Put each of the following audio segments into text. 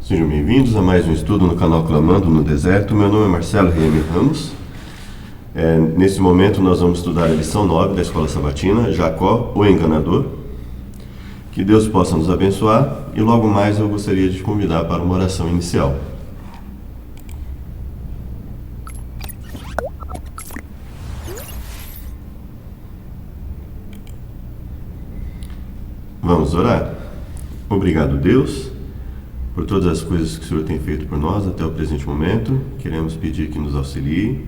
Sejam bem-vindos a mais um estudo no canal Clamando no Deserto. Meu nome é Marcelo Rieme Ramos. Nesse momento nós vamos estudar a lição 9 da Escola Sabatina, Jacó, o Enganador. Que Deus possa nos abençoar e logo mais eu gostaria de te convidar para uma oração inicial. Vamos orar? Obrigado, Deus, por todas as coisas que o Senhor tem feito por nós até o presente momento. Queremos pedir que nos auxilie,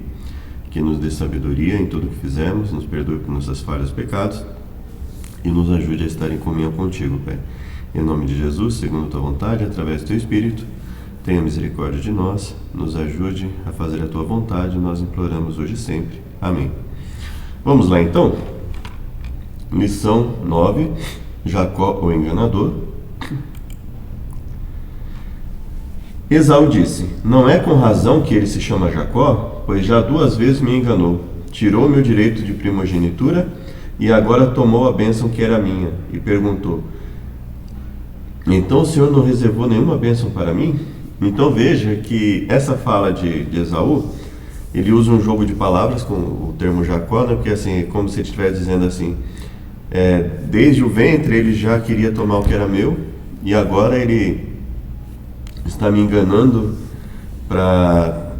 que nos dê sabedoria em tudo o que fizemos, nos perdoe por nossas falhas e pecados e nos ajude a estar em comunhão contigo, Pai. Em nome de Jesus, segundo a tua vontade, através do teu Espírito, tenha misericórdia de nós, nos ajude a fazer a tua vontade, nós imploramos hoje e sempre. Amém. Vamos lá então? Lição 9, Jacó, o Enganador. Esaú disse: não é com razão que ele se chama Jacó, pois já 2 vezes me enganou. Tirou meu direito de primogenitura e agora tomou a bênção que era minha. E perguntou: então o Senhor não reservou nenhuma bênção para mim? Então veja que essa fala de Esaú, ele usa um jogo de palavras com o termo Jacó, né? Porque assim, é como se ele estivesse dizendo assim, desde o ventre ele já queria tomar o que era meu, e agora ele está me enganando para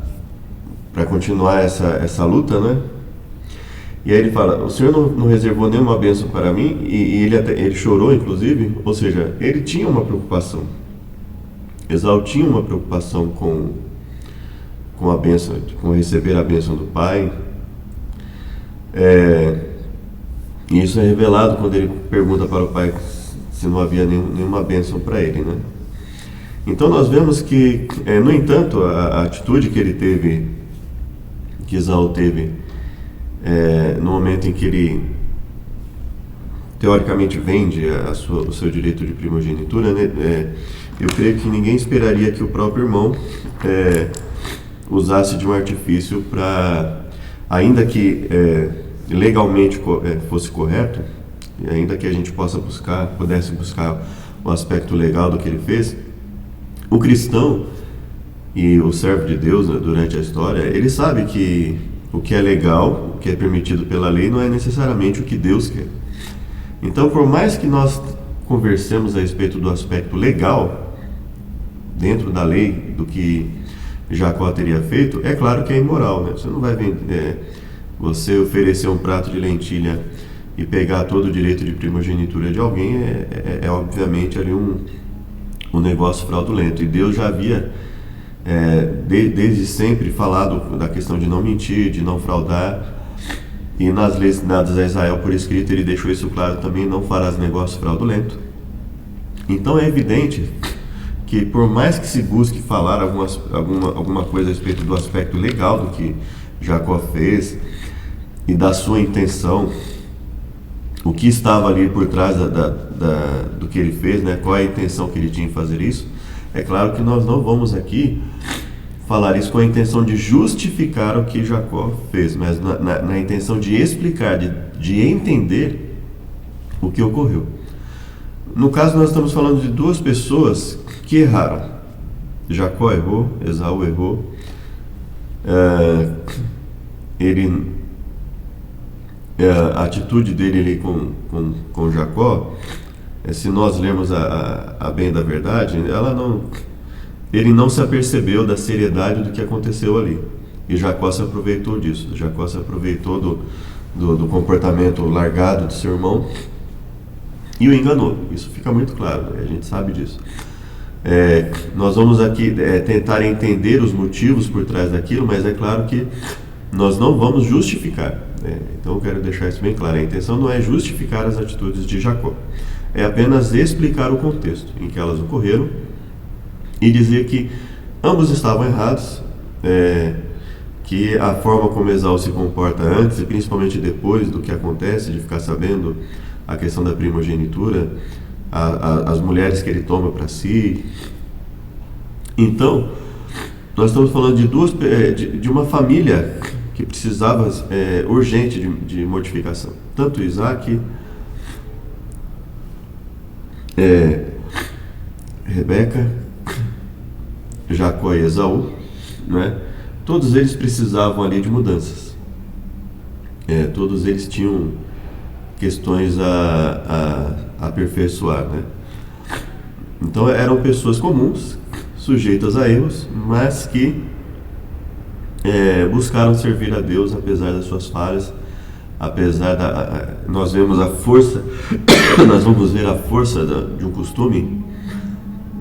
continuar essa luta, né? E aí ele fala: o Senhor não reservou nenhuma bênção para mim, e ele chorou, inclusive. Ou seja, ele tinha uma preocupação. Esaú tinha uma preocupação com a bênção, com receber a bênção do pai. E isso é revelado quando ele pergunta para o pai se não havia nenhuma bênção para ele, né? Então nós vemos que, no entanto, a atitude que ele teve, que Esaú teve, no momento em que ele teoricamente vende o seu direito de primogenitura, né? Eu creio que ninguém esperaria que o próprio irmão usasse de um artifício para, ainda que legalmente fosse correto, e ainda que a gente pudesse buscar o aspecto legal do que ele fez, o cristão e o servo de Deus, né, durante a história, ele sabe que o que é legal, o que é permitido pela lei, não é necessariamente o que Deus quer. Então, por mais que nós conversemos a respeito do aspecto legal, dentro da lei, do que Jacó teria feito, é claro que é imoral, né? Você não vai você oferecer um prato de lentilha e pegar todo o direito de primogenitura de alguém, obviamente ali um negócio fraudulento. E Deus já havia desde sempre falado da questão de não mentir, de não fraudar, e nas leis dadas a Israel por escrito ele deixou isso claro também: não farás negócio fraudulento. Então é evidente que, por mais que se busque falar alguma coisa a respeito do aspecto legal do que Jacó fez e da sua intenção, o que estava ali por trás do que ele fez, né? Qual é a intenção que ele tinha em fazer isso, é claro que nós não vamos aqui falar isso com a intenção de justificar o que Jacó fez, mas na intenção de explicar, de entender o que ocorreu. No caso, nós estamos falando de 2 pessoas que erraram. Jacó errou, Esaú errou. A atitude dele ali com Jacó, se nós lermos a bem da verdade, ele não se apercebeu da seriedade do que aconteceu ali, e Jacó se aproveitou disso. Jacó se aproveitou do comportamento largado do seu irmão e o enganou. Isso fica muito claro, né? A gente sabe disso. Nós vamos aqui tentar entender os motivos por trás daquilo, mas é claro que nós não vamos justificar, né? Então eu quero deixar isso bem claro: a intenção não é justificar as atitudes de Jacó, é apenas explicar o contexto em que elas ocorreram e dizer que ambos estavam errados, que a forma como Esaú se comporta antes e principalmente depois do que acontece, de ficar sabendo a questão da primogenitura, as mulheres que ele toma para si. Então, nós estamos falando de uma família que precisava urgente de mortificação. Tanto Isaac, Rebeca Jacó e Esaú, né? Todos eles precisavam ali de mudanças. Todos eles tinham questões a aperfeiçoar, né? Então eram pessoas comuns, sujeitas a erros, mas que buscaram servir a Deus apesar das suas falhas, apesar nós vemos a força, nós vamos ver a força de um costume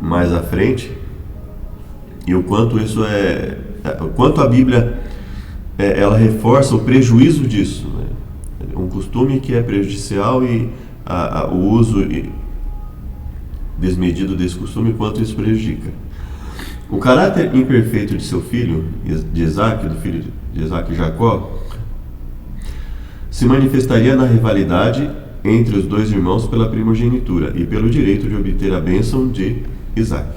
mais à frente, e o quanto isso o quanto a Bíblia ela reforça o prejuízo disso, né? Um costume que é prejudicial e o uso desmedido desse costume, quanto isso prejudica. O caráter imperfeito de seu filho, de Isaac, do filho de Isaac, Jacó, se manifestaria na rivalidade entre os dois irmãos pela primogenitura e pelo direito de obter a bênção de Isaac.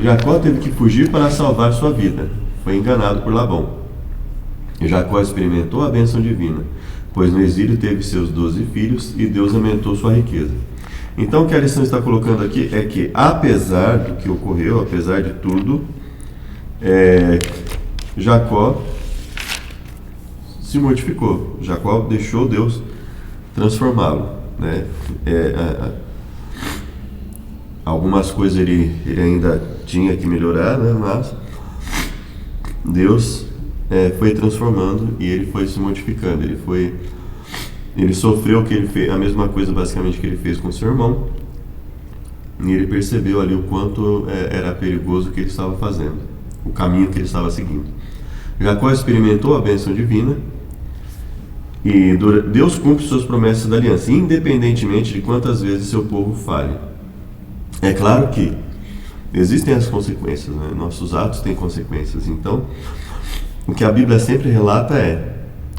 Jacó teve que fugir para salvar sua vida. Foi enganado por Labão. Jacó experimentou a bênção divina, pois no exílio teve seus 12 filhos e Deus aumentou sua riqueza. Então, o que a lição está colocando aqui é que, apesar do que ocorreu, apesar de tudo, Jacó se mortificou. Jacó deixou Deus transformá-lo, né? Algumas coisas ele ainda tinha que melhorar, né? Mas Deus foi transformando e ele foi se modificando. Ele sofreu o que ele fez, a mesma coisa basicamente que ele fez com seu irmão, e ele percebeu ali o quanto era perigoso o que ele estava fazendo, o caminho que ele estava seguindo. Jacó experimentou a bênção divina e Deus cumpre suas promessas da aliança, independentemente de quantas vezes seu povo falhe. É claro que existem as consequências, né? Nossos atos têm consequências. Então, o que a Bíblia sempre relata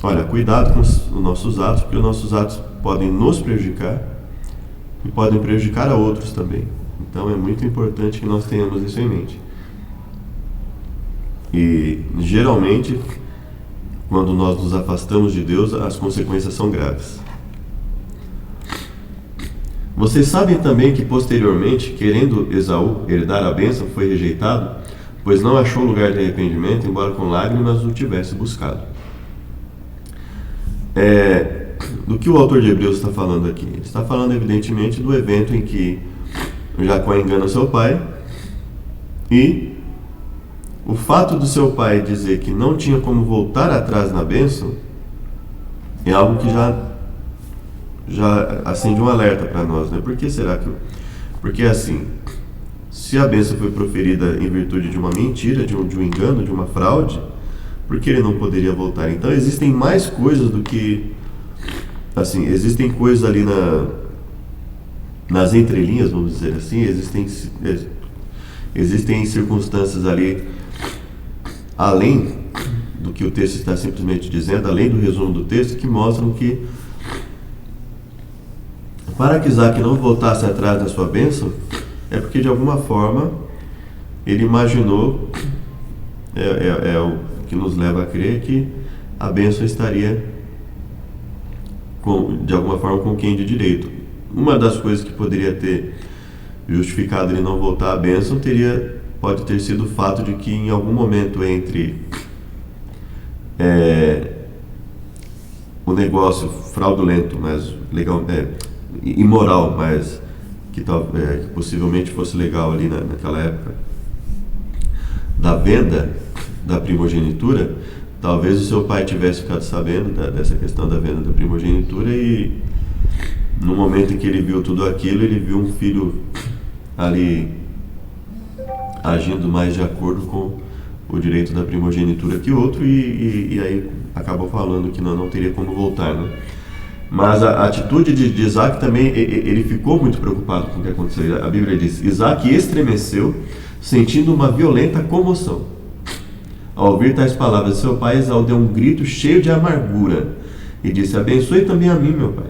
olha, cuidado com os nossos atos, porque os nossos atos podem nos prejudicar e podem prejudicar a outros também. Então é muito importante que nós tenhamos isso em mente. E geralmente, quando nós nos afastamos de Deus, as consequências são graves. Vocês sabem também que posteriormente, querendo Esaú herdar a bênção, foi rejeitado, pois não achou lugar de arrependimento, embora com lágrimas o tivesse buscado. Do que o autor de Hebreus está falando aqui? Ele está falando evidentemente do evento em que Jacó engana seu pai, e o fato do seu pai dizer que não tinha como voltar atrás na bênção é algo que já acende um alerta para nós, né? Por que será que... Porque assim, se a bênção foi proferida em virtude de uma mentira, de um engano, de uma fraude, por que ele não poderia voltar? Então existem mais coisas do que... Assim, existem coisas ali nas entrelinhas, vamos dizer assim, existem circunstâncias ali, além do que o texto está simplesmente dizendo, além do resumo do texto, que mostram que para que Isaac não voltasse atrás da sua bênção, é porque de alguma forma ele imaginou, o que nos leva a crer que a bênção estaria de alguma forma com quem de direito. Uma das coisas que poderia ter justificado ele não voltar à bênção pode ter sido o fato de que em algum momento entre o negócio fraudulento, mas legal, imoral, mas que possivelmente fosse legal ali naquela época, da venda da primogenitura, talvez o seu pai tivesse ficado sabendo dessa questão da venda da primogenitura, e no momento em que ele viu tudo aquilo, ele viu um filho ali agindo mais de acordo com o direito da primogenitura que outro, e aí acabou falando que não teria como voltar, né? Mas a atitude de Isaac também, ele ficou muito preocupado com o que aconteceu. A Bíblia diz: Isaac estremeceu, sentindo uma violenta comoção. Ao ouvir tais palavras de seu pai, Esaú deu um grito cheio de amargura e disse: abençoe também a mim, meu pai.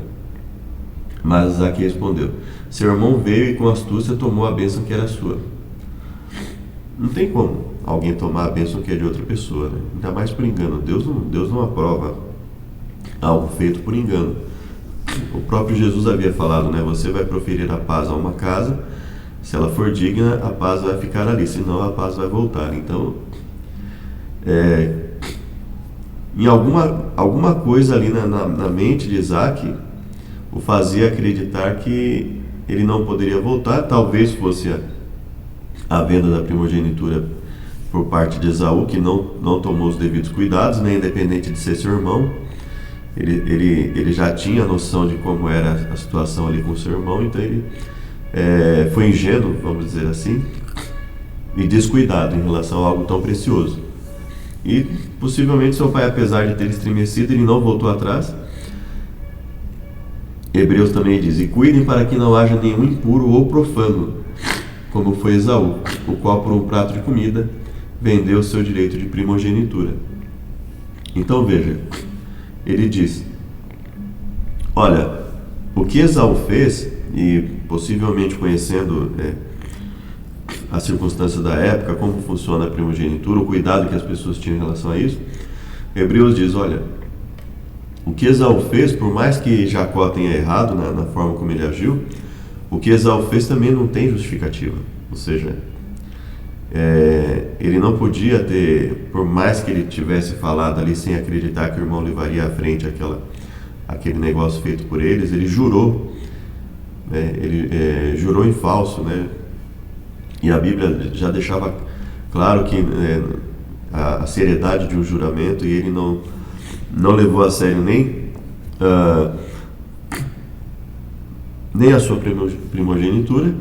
Mas Isaac respondeu: seu irmão veio e com astúcia tomou a bênção que era sua. Não tem como alguém tomar a bênção que é de outra pessoa, né? Ainda mais por engano. Deus não aprova algo feito por engano. O próprio Jesus havia falado, né? Você vai proferir a paz a uma casa, Se ela for digna, a paz vai ficar ali, senão a paz vai voltar. Então, em alguma coisa ali na mente de Isaac o fazia acreditar que ele não poderia voltar. Talvez fosse a venda da primogenitura por parte de Esaú, que não tomou os devidos cuidados, né? Independente de ser seu irmão, ele já tinha noção de como era a situação ali com seu irmão, então ele foi ingênuo, vamos dizer assim, e descuidado em relação a algo tão precioso. E possivelmente seu pai, apesar de ter estremecido, ele não voltou atrás. Hebreus também diz: e cuidem para que não haja nenhum impuro ou profano, como foi Esaú, o qual por um prato de comida vendeu o seu direito de primogenitura. Então veja, ele diz: olha, o que Esaú fez, e possivelmente conhecendo as circunstâncias da época, como funciona a primogenitura, o cuidado que as pessoas tinham em relação a isso, Hebreus diz: olha, o que Esaú fez, por mais que Jacó tenha errado na forma como ele agiu, o que Esaú fez também não tem justificativa. Ou seja, ele não podia ter, por mais que ele tivesse falado ali sem acreditar que o irmão levaria à frente aquele negócio feito por eles, ele jurou, jurou em falso, né? E a Bíblia já deixava claro que a seriedade de um juramento, e ele não levou a sério nem a sua primogenitura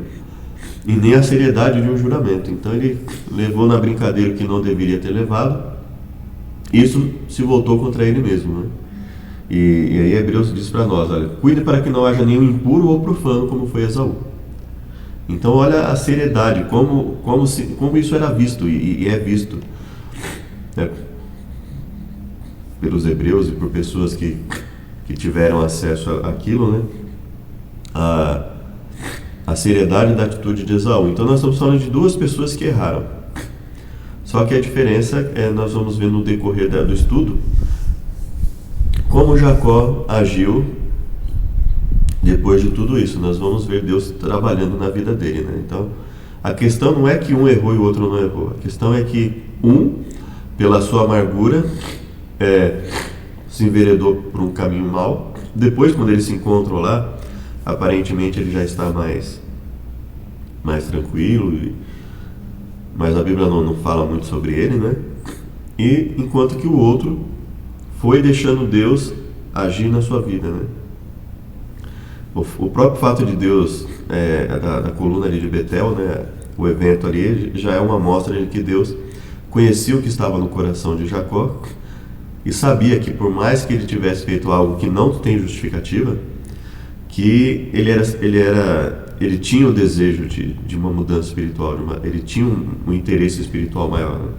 e nem a seriedade de um juramento. Então ele levou na brincadeira o que não deveria ter levado. Isso se voltou contra ele mesmo, né? E aí Hebreus diz para nós: olha, cuide para que não haja nenhum impuro ou profano, como foi Esaú. Então olha a seriedade, como isso era visto e é visto, né, pelos hebreus e por pessoas que tiveram acesso àquilo, né? A seriedade da atitude de Esaú. Então nós estamos falando de duas pessoas que erraram. Só que a diferença nós vamos ver no decorrer do estudo como Jacó agiu depois de tudo isso. Nós vamos ver Deus trabalhando na vida dele, né? Então a questão não é que um errou e o outro não errou. A questão é que pela sua amargura, se enveredou por um caminho mau. Depois, quando eles se encontram lá, aparentemente ele já está mais tranquilo, mas a Bíblia não fala muito sobre ele, né? E enquanto que o outro foi deixando Deus agir na sua vida, né? O próprio fato de Deus, da coluna ali de Betel, né? O evento ali já é uma amostra de que Deus conhecia o que estava no coração de Jacó e sabia que, por mais que ele tivesse feito algo que não tem justificativa, que ele tinha o desejo de uma mudança espiritual, ele tinha um interesse espiritual maior, né?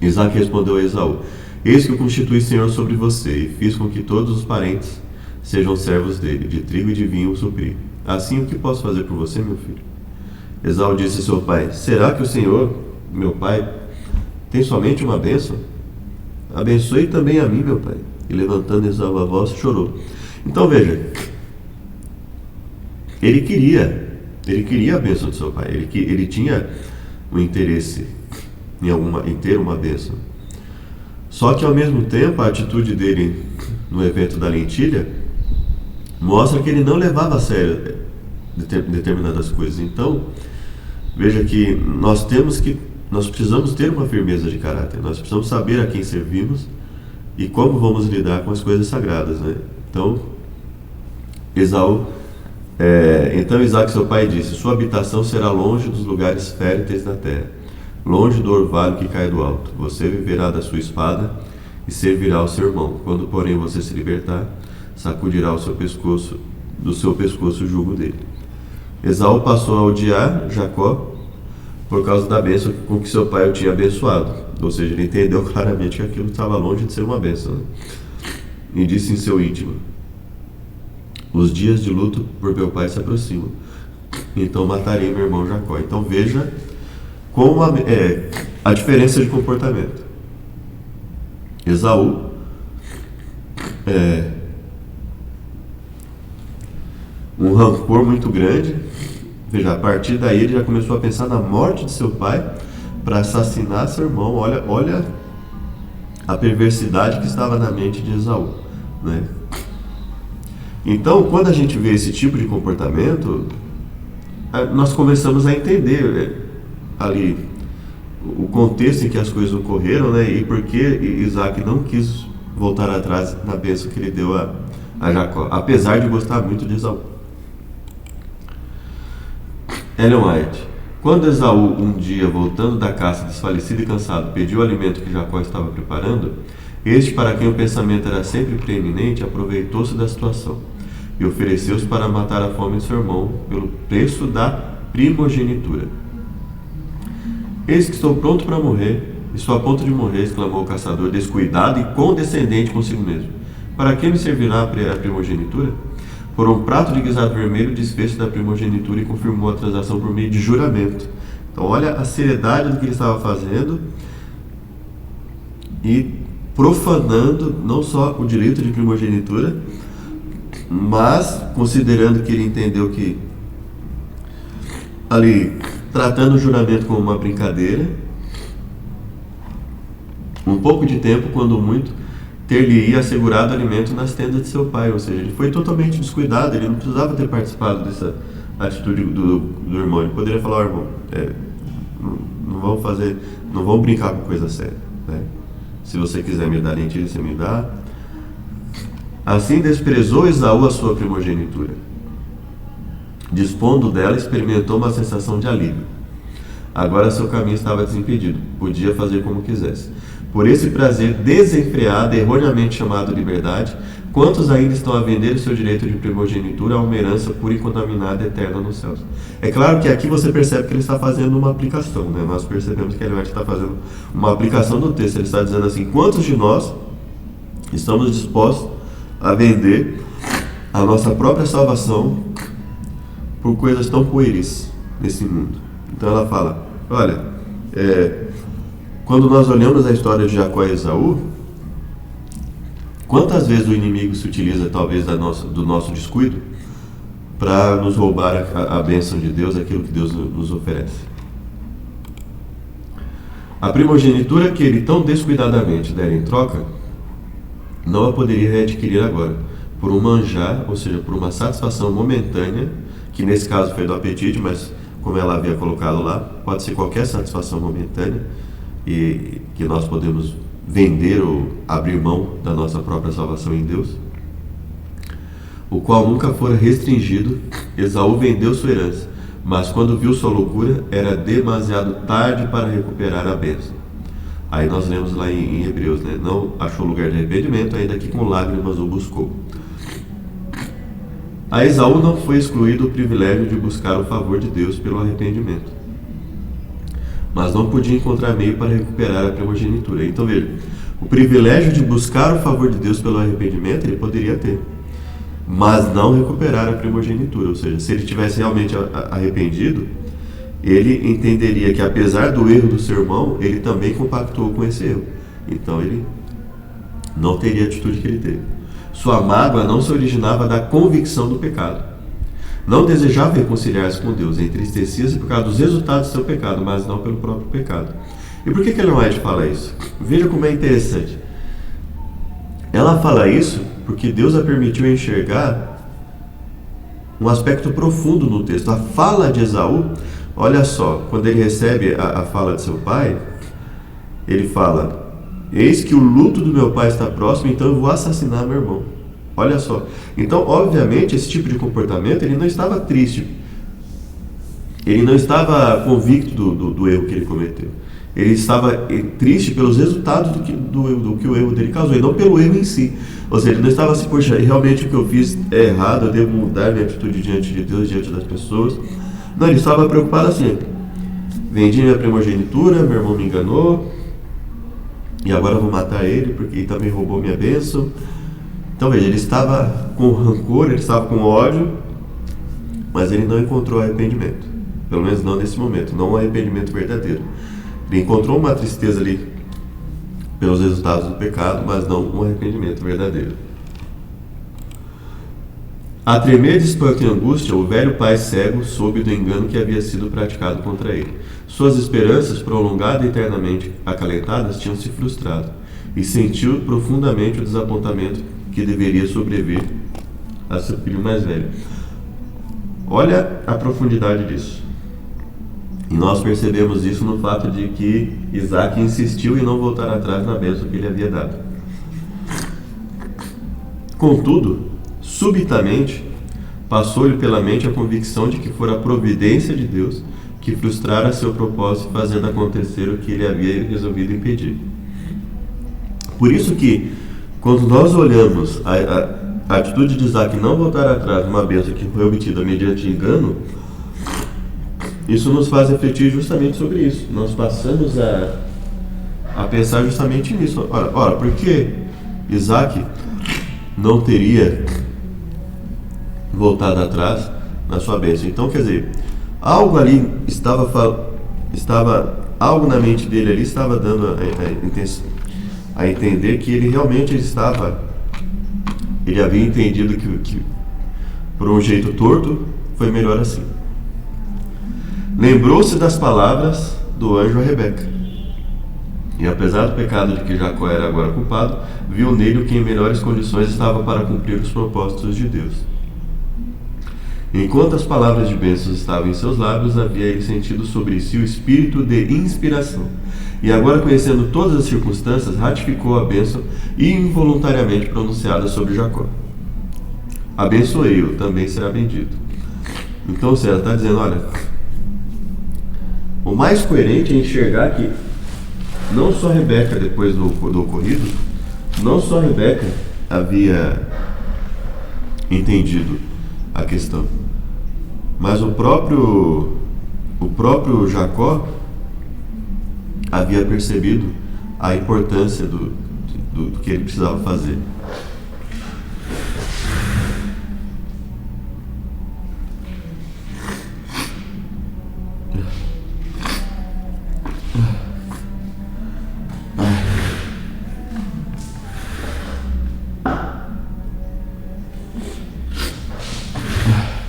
Isaac respondeu a Esaú: eis que eu constituí Senhor sobre você, e fiz com que todos os parentes sejam servos dele, de trigo e de vinho o supri. Assim, o que posso fazer por você, meu filho? Esaú disse a seu pai: será que o Senhor, meu pai, tem somente uma bênção? Abençoe também a mim, meu pai. E levantando Esaú a voz, chorou. Então veja, ele queria a bênção de seu pai, ele tinha um interesse em ter uma bênção. Só que ao mesmo tempo a atitude dele no evento da lentilha mostra que ele não levava a sério determinadas coisas. Então veja que nós precisamos ter uma firmeza de caráter, nós precisamos saber a quem servimos e como vamos lidar com as coisas sagradas, né? Então então Isaac, seu pai, disse: sua habitação será longe dos lugares férteis da terra, longe do orvalho que cai do alto. Você viverá da sua espada e servirá ao seu irmão. Quando, porém, você se libertar, sacudirá do seu pescoço o jugo dele. Esaú passou a odiar Jacó por causa da bênção com que seu pai o tinha abençoado. Ou seja, ele entendeu claramente que aquilo estava longe de ser uma bênção, né? E disse em seu íntimo: os dias de luto por meu pai se aproximam, então matarei meu irmão Jacó. Então veja como a diferença de comportamento. Esaú um rancor muito grande, Veja, a partir daí ele já começou a pensar na morte de seu pai para assassinar seu irmão. Olha a perversidade que estava na mente de Esaú, né? Então, quando a gente vê esse tipo de comportamento, nós começamos a entender ali o contexto em que as coisas ocorreram, né? E por que Isaac não quis voltar atrás na bênção que ele deu a Jacó, apesar de gostar muito de Esaú. Ellen White: quando Esaú, um dia, voltando da caça, desfalecido e cansado, pediu o alimento que Jacó estava preparando, este, para quem o pensamento era sempre preeminente, aproveitou-se da situação e ofereceu-se para matar a fome de seu irmão pelo preço da primogenitura. Eis que estou pronto para morrer, estou a ponto de morrer, exclamou o caçador, descuidado e condescendente consigo mesmo. Para que me servirá a primogenitura? Por um prato de guisado vermelho, desfez-se da primogenitura e confirmou a transação por meio de juramento. Então, olha a seriedade do que ele estava fazendo e profanando não só o direito de primogenitura, mas considerando que ele entendeu que ali, tratando o juramento como uma brincadeira, um pouco de tempo, quando muito, ter-lhe-ia assegurado alimento nas tendas de seu pai. Ou seja, ele foi totalmente descuidado, ele não precisava ter participado dessa atitude do irmão. Ele poderia falar: irmão, não vamos brincar com coisa séria, né? Se você quiser me dar lentilha, você me dá. Assim desprezou Esaú a sua primogenitura. Dispondo dela, experimentou uma sensação de alívio. Agora seu caminho estava desimpedido, podia fazer como quisesse. Por esse prazer desenfreado, erroneamente chamado liberdade, quantos ainda estão a vender o seu direito de primogenitura a uma herança pura e contaminada eterna nos céus? É claro que aqui você percebe que ele está fazendo uma aplicação, né? Nós percebemos que ele está fazendo uma aplicação do texto. Ele está dizendo assim: quantos de nós estamos dispostos a vender a nossa própria salvação por coisas tão pueris nesse mundo? Então ela fala: olha, quando nós olhamos a história de Jacó e Esaú, quantas vezes o inimigo se utiliza talvez do nosso descuido para nos roubar a bênção de Deus, aquilo que Deus nos oferece. A primogenitura que ele tão descuidadamente dera em troca, não a poderia readquirir agora, por um manjar, ou seja, por uma satisfação momentânea, que nesse caso foi do apetite, mas como ela havia colocado lá, pode ser qualquer satisfação momentânea, e que nós podemos vender ou abrir mão da nossa própria salvação em Deus, o qual nunca fora restringido. Esaú vendeu sua herança, mas quando viu sua loucura, era demasiado tarde para recuperar a bênção. Aí nós lemos lá em Hebreus, né? Não achou lugar de arrependimento, ainda que com lágrimas o buscou. A Esaú não foi excluído o privilégio de buscar o favor de Deus pelo arrependimento, mas não podia encontrar meio para recuperar a primogenitura. Então veja, o privilégio de buscar o favor de Deus pelo arrependimento ele poderia ter, mas não recuperar a primogenitura. Ou seja, se ele tivesse realmente arrependido, ele entenderia que apesar do erro do seu irmão, ele também compactuou com esse erro. Então ele não teria a atitude que ele teve. Sua mágoa não se originava da convicção do pecado. Não desejava reconciliar-se com Deus, entristecia-se por causa dos resultados do seu pecado, mas não pelo próprio pecado. E por que Ellen White fala isso? Veja como é interessante. Ela fala isso porque Deus a permitiu enxergar um aspecto profundo no texto. A fala de Esaú, olha só, quando ele recebe a fala de seu pai, ele fala: eis que o luto do meu pai está próximo, então eu vou assassinar meu irmão. Olha só. Então, obviamente, esse tipo de comportamento, ele não estava triste. Ele não estava convicto do erro que ele cometeu. Ele estava triste pelos resultados do que o erro dele causou, e não pelo erro em si. Ou seja, ele não estava assim: poxa, realmente o que eu fiz é errado, eu devo mudar minha atitude diante de Deus, diante das pessoas. Não, ele estava preocupado assim: vendi minha primogenitura, meu irmão me enganou, e agora eu vou matar ele porque ele também roubou minha bênção. Então veja, ele estava com rancor, ele estava com ódio, mas ele não encontrou arrependimento. Pelo menos não nesse momento, não um arrependimento verdadeiro. Ele encontrou uma tristeza ali pelos resultados do pecado, mas não um arrependimento verdadeiro. A tremer de espanto e angústia, o velho pai cego soube do engano que havia sido praticado contra ele. Suas esperanças, prolongadas e eternamente acalentadas, tinham se frustrado, e sentiu profundamente o desapontamento que deveria sobreviver a seu filho mais velho. Olha a profundidade disso. E nós percebemos isso no fato de que Isaac insistiu em não voltar atrás na bênção que ele havia dado. Contudo, subitamente, passou-lhe pela mente a convicção de que fora a providência de Deus que frustrara seu propósito, fazendo acontecer o que ele havia resolvido impedir. Por isso que, quando nós olhamos a atitude de Isaac não voltar atrás numa bênção que foi obtida mediante engano, isso nos faz refletir justamente sobre isso. Nós passamos a pensar justamente nisso. Ora, por que Isaac não teria voltado atrás na sua bênção? Então, quer dizer, algo ali algo na mente dele ali estava dando a entender que ele realmente ele havia entendido que por um jeito torto foi melhor assim. Lembrou-se das palavras do anjo a Rebeca, e apesar do pecado de que Jacó era agora culpado, viu nele o que em melhores condições estava para cumprir os propósitos de Deus. Enquanto as palavras de bênçãos estavam em seus lábios, havia ele sentido sobre si o espírito de inspiração, e agora, conhecendo todas as circunstâncias, ratificou a bênção involuntariamente pronunciada sobre Jacó. Abençoei-o, também será bendito. Então, você está dizendo, olha, o mais coerente é enxergar que não só Rebeca, depois do ocorrido, não só Rebeca havia entendido a questão, mas o próprio Jacó havia percebido a importância do que ele precisava fazer.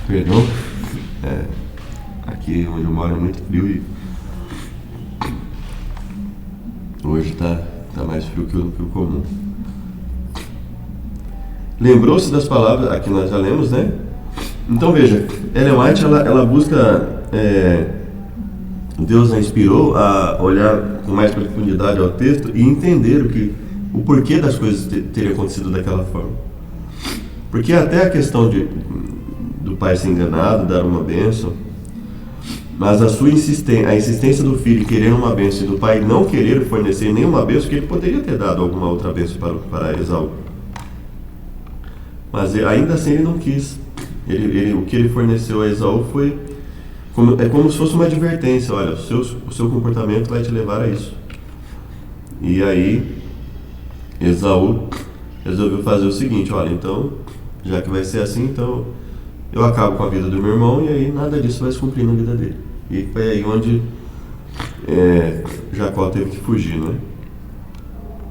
Perdão, aqui onde eu moro é muito frio e hoje tá mais frio que o comum. Lembrou-se das palavras, aqui nós já lemos, né? Então veja, Ellen White ela busca, Deus a inspirou a olhar com mais profundidade ao texto e entender o porquê das coisas terem acontecido daquela forma. Porque até a questão do pai ser enganado, dar uma bênção, mas a insistência do filho querer uma bênção e do pai não querer fornecer nenhuma bênção, que ele poderia ter dado alguma outra bênção para Esaú. Mas ainda assim ele não quis. O que ele forneceu a Esaú foi como se fosse uma advertência: olha, o seu comportamento vai te levar a isso. E aí Esaú resolveu fazer o seguinte: olha, então, já que vai ser assim, então eu acabo com a vida do meu irmão, e aí nada disso vai se cumprir na vida dele. E foi aí onde Jacó teve que fugir, né?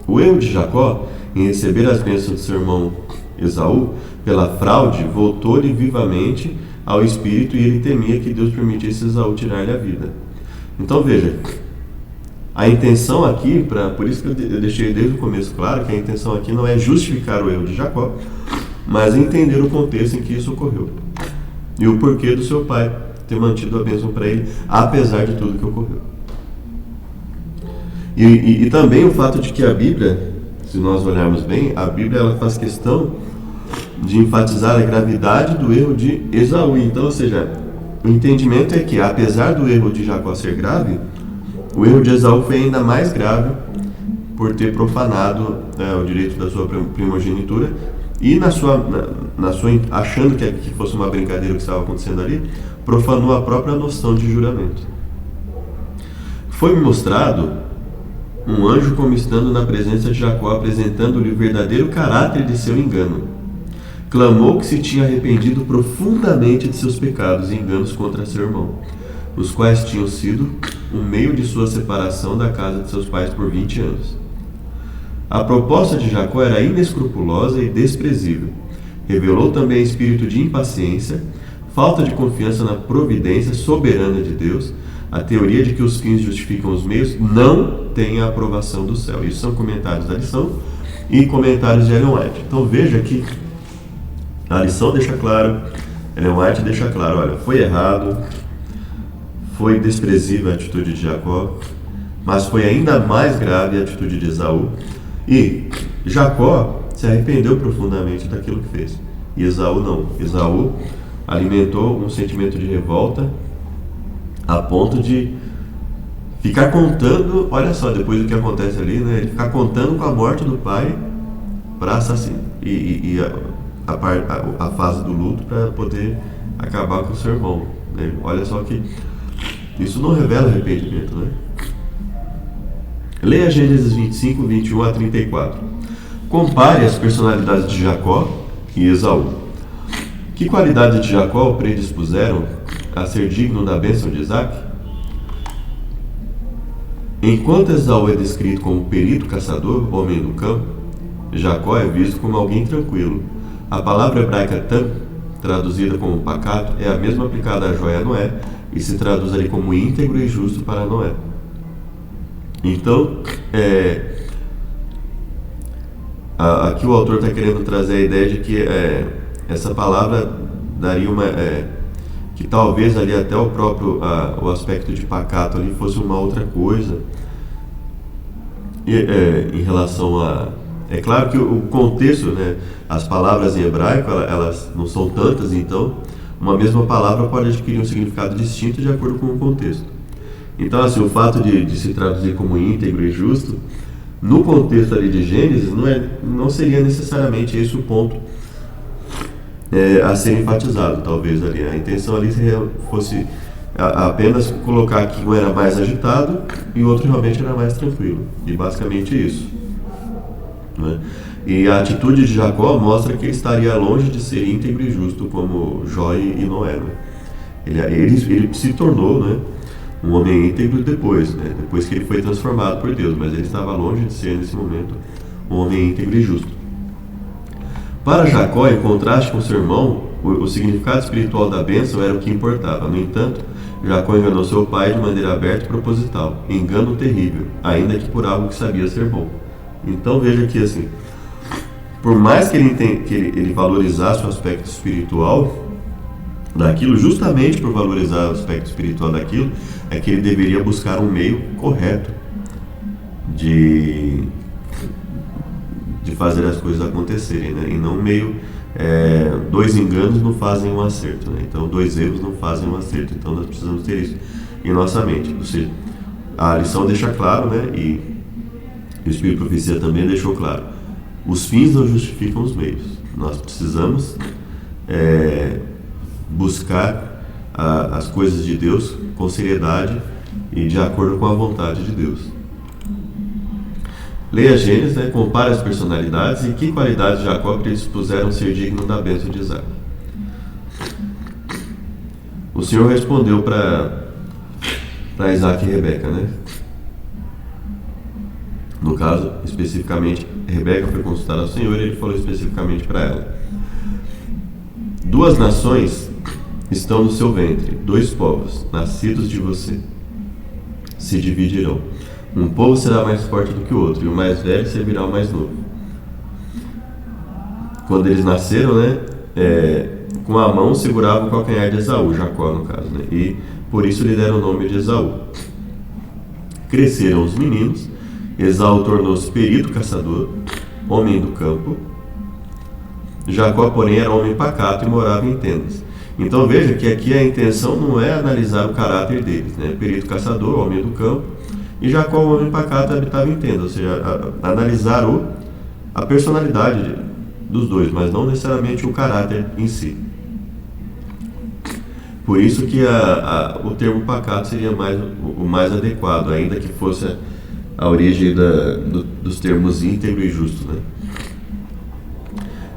O erro de Jacó em receber as bênçãos de seu irmão Esaú pela fraude voltou-lhe vivamente ao espírito, e ele temia que Deus permitisse Esaú tirar-lhe a vida. Então veja, a intenção aqui, por isso que eu deixei desde o começo claro que a intenção aqui não é justificar o erro de Jacó, mas entender o contexto em que isso ocorreu e o porquê do seu pai ter mantido a bênção para ele, apesar de tudo que ocorreu. E também o fato de que a Bíblia, se nós olharmos bem, a Bíblia ela faz questão de enfatizar a gravidade do erro de Esaú. Então, ou seja, o entendimento é que, apesar do erro de Jacó ser grave, o erro de Esaú foi ainda mais grave por ter profanado o direito da sua primogenitura e achando que fosse uma brincadeira que estava acontecendo ali, profanou a própria noção de juramento. Foi-me mostrado um anjo como estando na presença de Jacó, apresentando-lhe o verdadeiro caráter de seu engano. Clamou que se tinha arrependido profundamente de seus pecados e enganos contra seu irmão, os quais tinham sido o meio de sua separação da casa de seus pais por 20 anos. A proposta de Jacó era inescrupulosa e desprezível. Revelou também espírito de impaciência, falta de confiança na providência soberana de Deus. A teoria de que os fins justificam os meios não tem a aprovação do céu. Isso são comentários da lição e comentários de Ellen White. Então veja que a lição deixa claro, Ellen White deixa claro, olha, foi errado, foi desprezível a atitude de Jacó, mas foi ainda mais grave a atitude de Esaú. E Jacó se arrependeu profundamente daquilo que fez. E Esaú não. Esaú alimentou um sentimento de revolta a ponto de ficar contando, olha só, depois do que acontece ali, né? Ele ficar contando com a morte do pai para assassinar. E a fase do luto para poder acabar com o seu irmão, né? Olha só que isso não revela arrependimento, né? Leia Gênesis 25, 21 a 34. Compare as personalidades de Jacó e Esaú. Que qualidades de Jacó o predispuseram a ser digno da bênção de Isaac? Enquanto Esaú é descrito como perito caçador, homem do campo, Jacó é visto como alguém tranquilo. A palavra hebraica tam, traduzida como pacato, é a mesma aplicada a Jó e a Noé e se traduz ali como íntegro e justo para Noé. Então, aqui o autor está querendo trazer a ideia de que essa palavra daria uma... que talvez ali até o próprio o aspecto de pacato ali fosse uma outra coisa em relação a... É claro que o contexto, né, as palavras em hebraico, elas não são tantas, então uma mesma palavra pode adquirir um significado distinto de acordo com o contexto. Então, assim, o fato de se traduzir como íntegro e justo, no contexto ali de Gênesis, não seria necessariamente esse o ponto a ser enfatizado, talvez ali. A intenção ali fosse apenas colocar que um era mais agitado e o outro realmente era mais tranquilo. E basicamente isso, né? E a atitude de Jacó mostra que ele estaria longe de ser íntegro e justo como Jó e Noé, né? Ele se tornou, né, um homem íntegro depois, né? Depois que ele foi transformado por Deus, mas ele estava longe de ser nesse momento um homem íntegro e justo. Para Jacó, em contraste com seu irmão, o significado espiritual da bênção era o que importava. No entanto, Jacó enganou seu pai de maneira aberta e proposital, engano terrível, ainda que por algo que sabia ser bom. Então veja que, assim, por mais que ele valorizasse o aspecto espiritual daquilo, justamente por valorizar o aspecto espiritual daquilo, é que ele deveria buscar um meio correto de fazer as coisas acontecerem, né? E não um meio... dois enganos não fazem um acerto, né? Então, dois erros não fazem um acerto. Então, nós precisamos ter isso em nossa mente. Ou seja, a lição deixa claro, né? E o Espírito de Profecia também deixou claro. Os fins não justificam os meios. Nós precisamos buscar as coisas de Deus com seriedade e de acordo com a vontade de Deus. Leia Gênesis, né? Compare as personalidades e que qualidades Jacó predispuseram ser digno da bênção de Isaac. O Senhor respondeu para Isaac e Rebeca, né? No caso, especificamente, Rebeca foi consultar ao Senhor e ele falou especificamente para ela: 2 nações estão no seu ventre, 2 povos, nascidos de você, se dividirão. Um povo será mais forte do que o outro, e o mais velho servirá ao mais novo. Quando eles nasceram, né, com a mão segurava o calcanhar de Esaú, Jacó no caso, né, e por isso lhe deram o nome de Esaú. Cresceram os meninos, Esaú tornou-se perito caçador, homem do campo. Jacó, porém, era homem pacato e morava em tendas. Então veja que aqui a intenção não é analisar o caráter deles, né, perito caçador, homem do campo, e Jacó, o homem pacato, habitava em tenda, ou seja, analisar a personalidade dos dois, mas não necessariamente o caráter em si. Por isso que o termo pacato seria o mais adequado, ainda que fosse a origem dos termos íntegro e justo, né?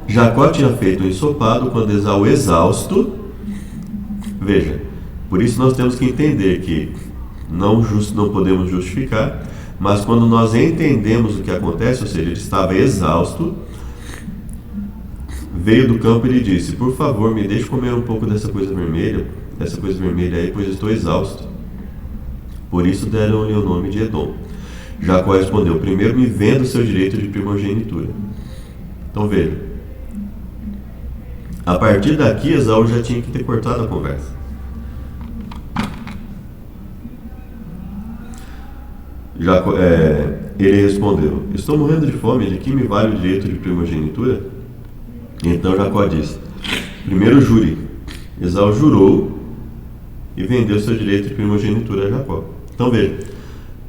Jacó tinha feito um ensopado quando Esaú, exausto... Veja, por isso nós temos que entender que não podemos justificar, mas quando nós entendemos o que acontece, ou seja, ele estava exausto, veio do campo e lhe disse: por favor, me deixe comer um pouco dessa coisa vermelha aí, pois estou exausto. Por isso deram-lhe o nome de Edom. Jacó respondeu: primeiro me venda o seu direito de primogenitura. Então veja, a partir daqui Esaú já tinha que ter cortado a conversa. Ele respondeu: estou morrendo de fome, de que me vale o direito de primogenitura? Então Jacó disse: primeiro jure. Esaú jurou e vendeu seu direito de primogenitura a Jacó. Então veja,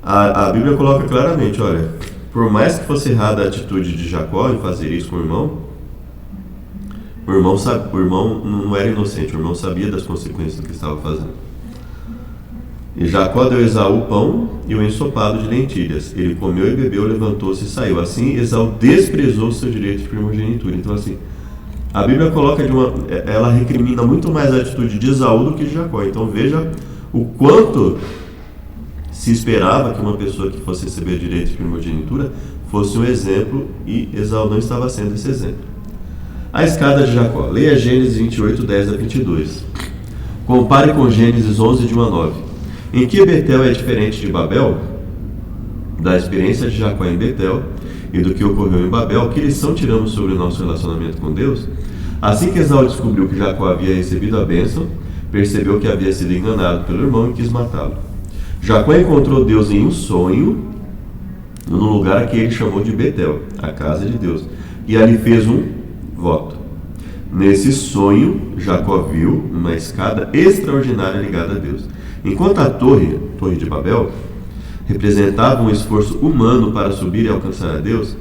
a Bíblia coloca claramente, olha, por mais que fosse errada a atitude de Jacó em fazer isso com o irmão não era inocente, o irmão sabia das consequências do que estava fazendo. E Jacó deu a Esaú pão e o ensopado de lentilhas. Ele comeu e bebeu, levantou-se e saiu. Assim, Esaú desprezou o seu direito de primogenitura. Então, assim, a Bíblia coloca ela recrimina muito mais a atitude de Esaú do que de Jacó. Então, veja o quanto se esperava que uma pessoa que fosse receber direito de primogenitura fosse um exemplo, e Esaú não estava sendo esse exemplo. A escada de Jacó. Leia Gênesis 28, 10 a 22. Compare com Gênesis 11, de 1 a 9. Em que Betel é diferente de Babel? Da experiência de Jacó em Betel e do que ocorreu em Babel, que lição tiramos sobre o nosso relacionamento com Deus? Assim que Esaú descobriu que Jacó havia recebido a bênção, percebeu que havia sido enganado pelo irmão e quis matá-lo. Jacó encontrou Deus em um sonho, no lugar que ele chamou de Betel, a casa de Deus, e ali fez um voto. Nesse sonho, Jacó viu uma escada extraordinária ligada a Deus. Enquanto a torre de Babel, representava um esforço humano para subir e alcançar a Deus,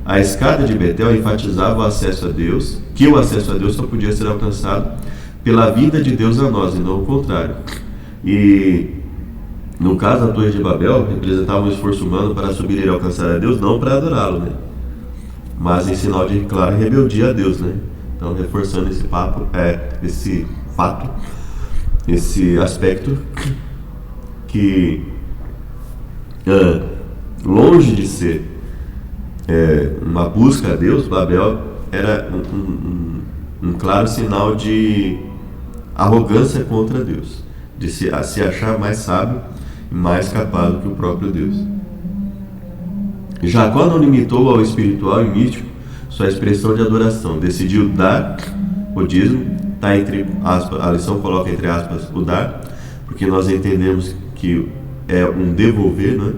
a escada de Betel enfatizava o acesso a Deus, que o acesso a Deus só podia ser alcançado pela vinda de Deus a nós, e não o contrário. E, no caso, a torre de Babel representava um esforço humano para subir e alcançar a Deus, não para adorá-lo, né? Mas em sinal de clara rebeldia a Deus, né? Então, reforçando esse fato, esse aspecto que, longe de ser uma busca a Deus, Babel era um claro sinal de arrogância contra Deus, de se achar mais sábio e mais capaz do que o próprio Deus. Jacó não limitou ao espiritual e místico sua expressão de adoração, decidiu dar o dízimo, tá entre aspas, a lição coloca entre aspas o dar, porque nós entendemos que é um devolver, né,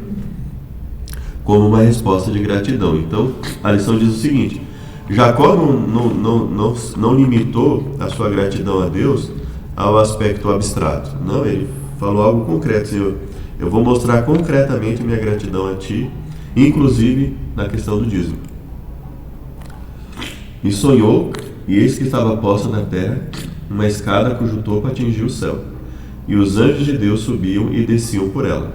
como uma resposta de gratidão. Então a lição diz o seguinte: Jacó não limitou a sua gratidão a Deus ao aspecto abstrato, não, ele falou algo concreto: Senhor, eu vou mostrar concretamente minha gratidão a Ti, inclusive na questão do dízimo. E sonhou, e eis que estava posta na terra uma escada cujo topo atingia o céu, e os anjos de Deus subiam e desciam por ela.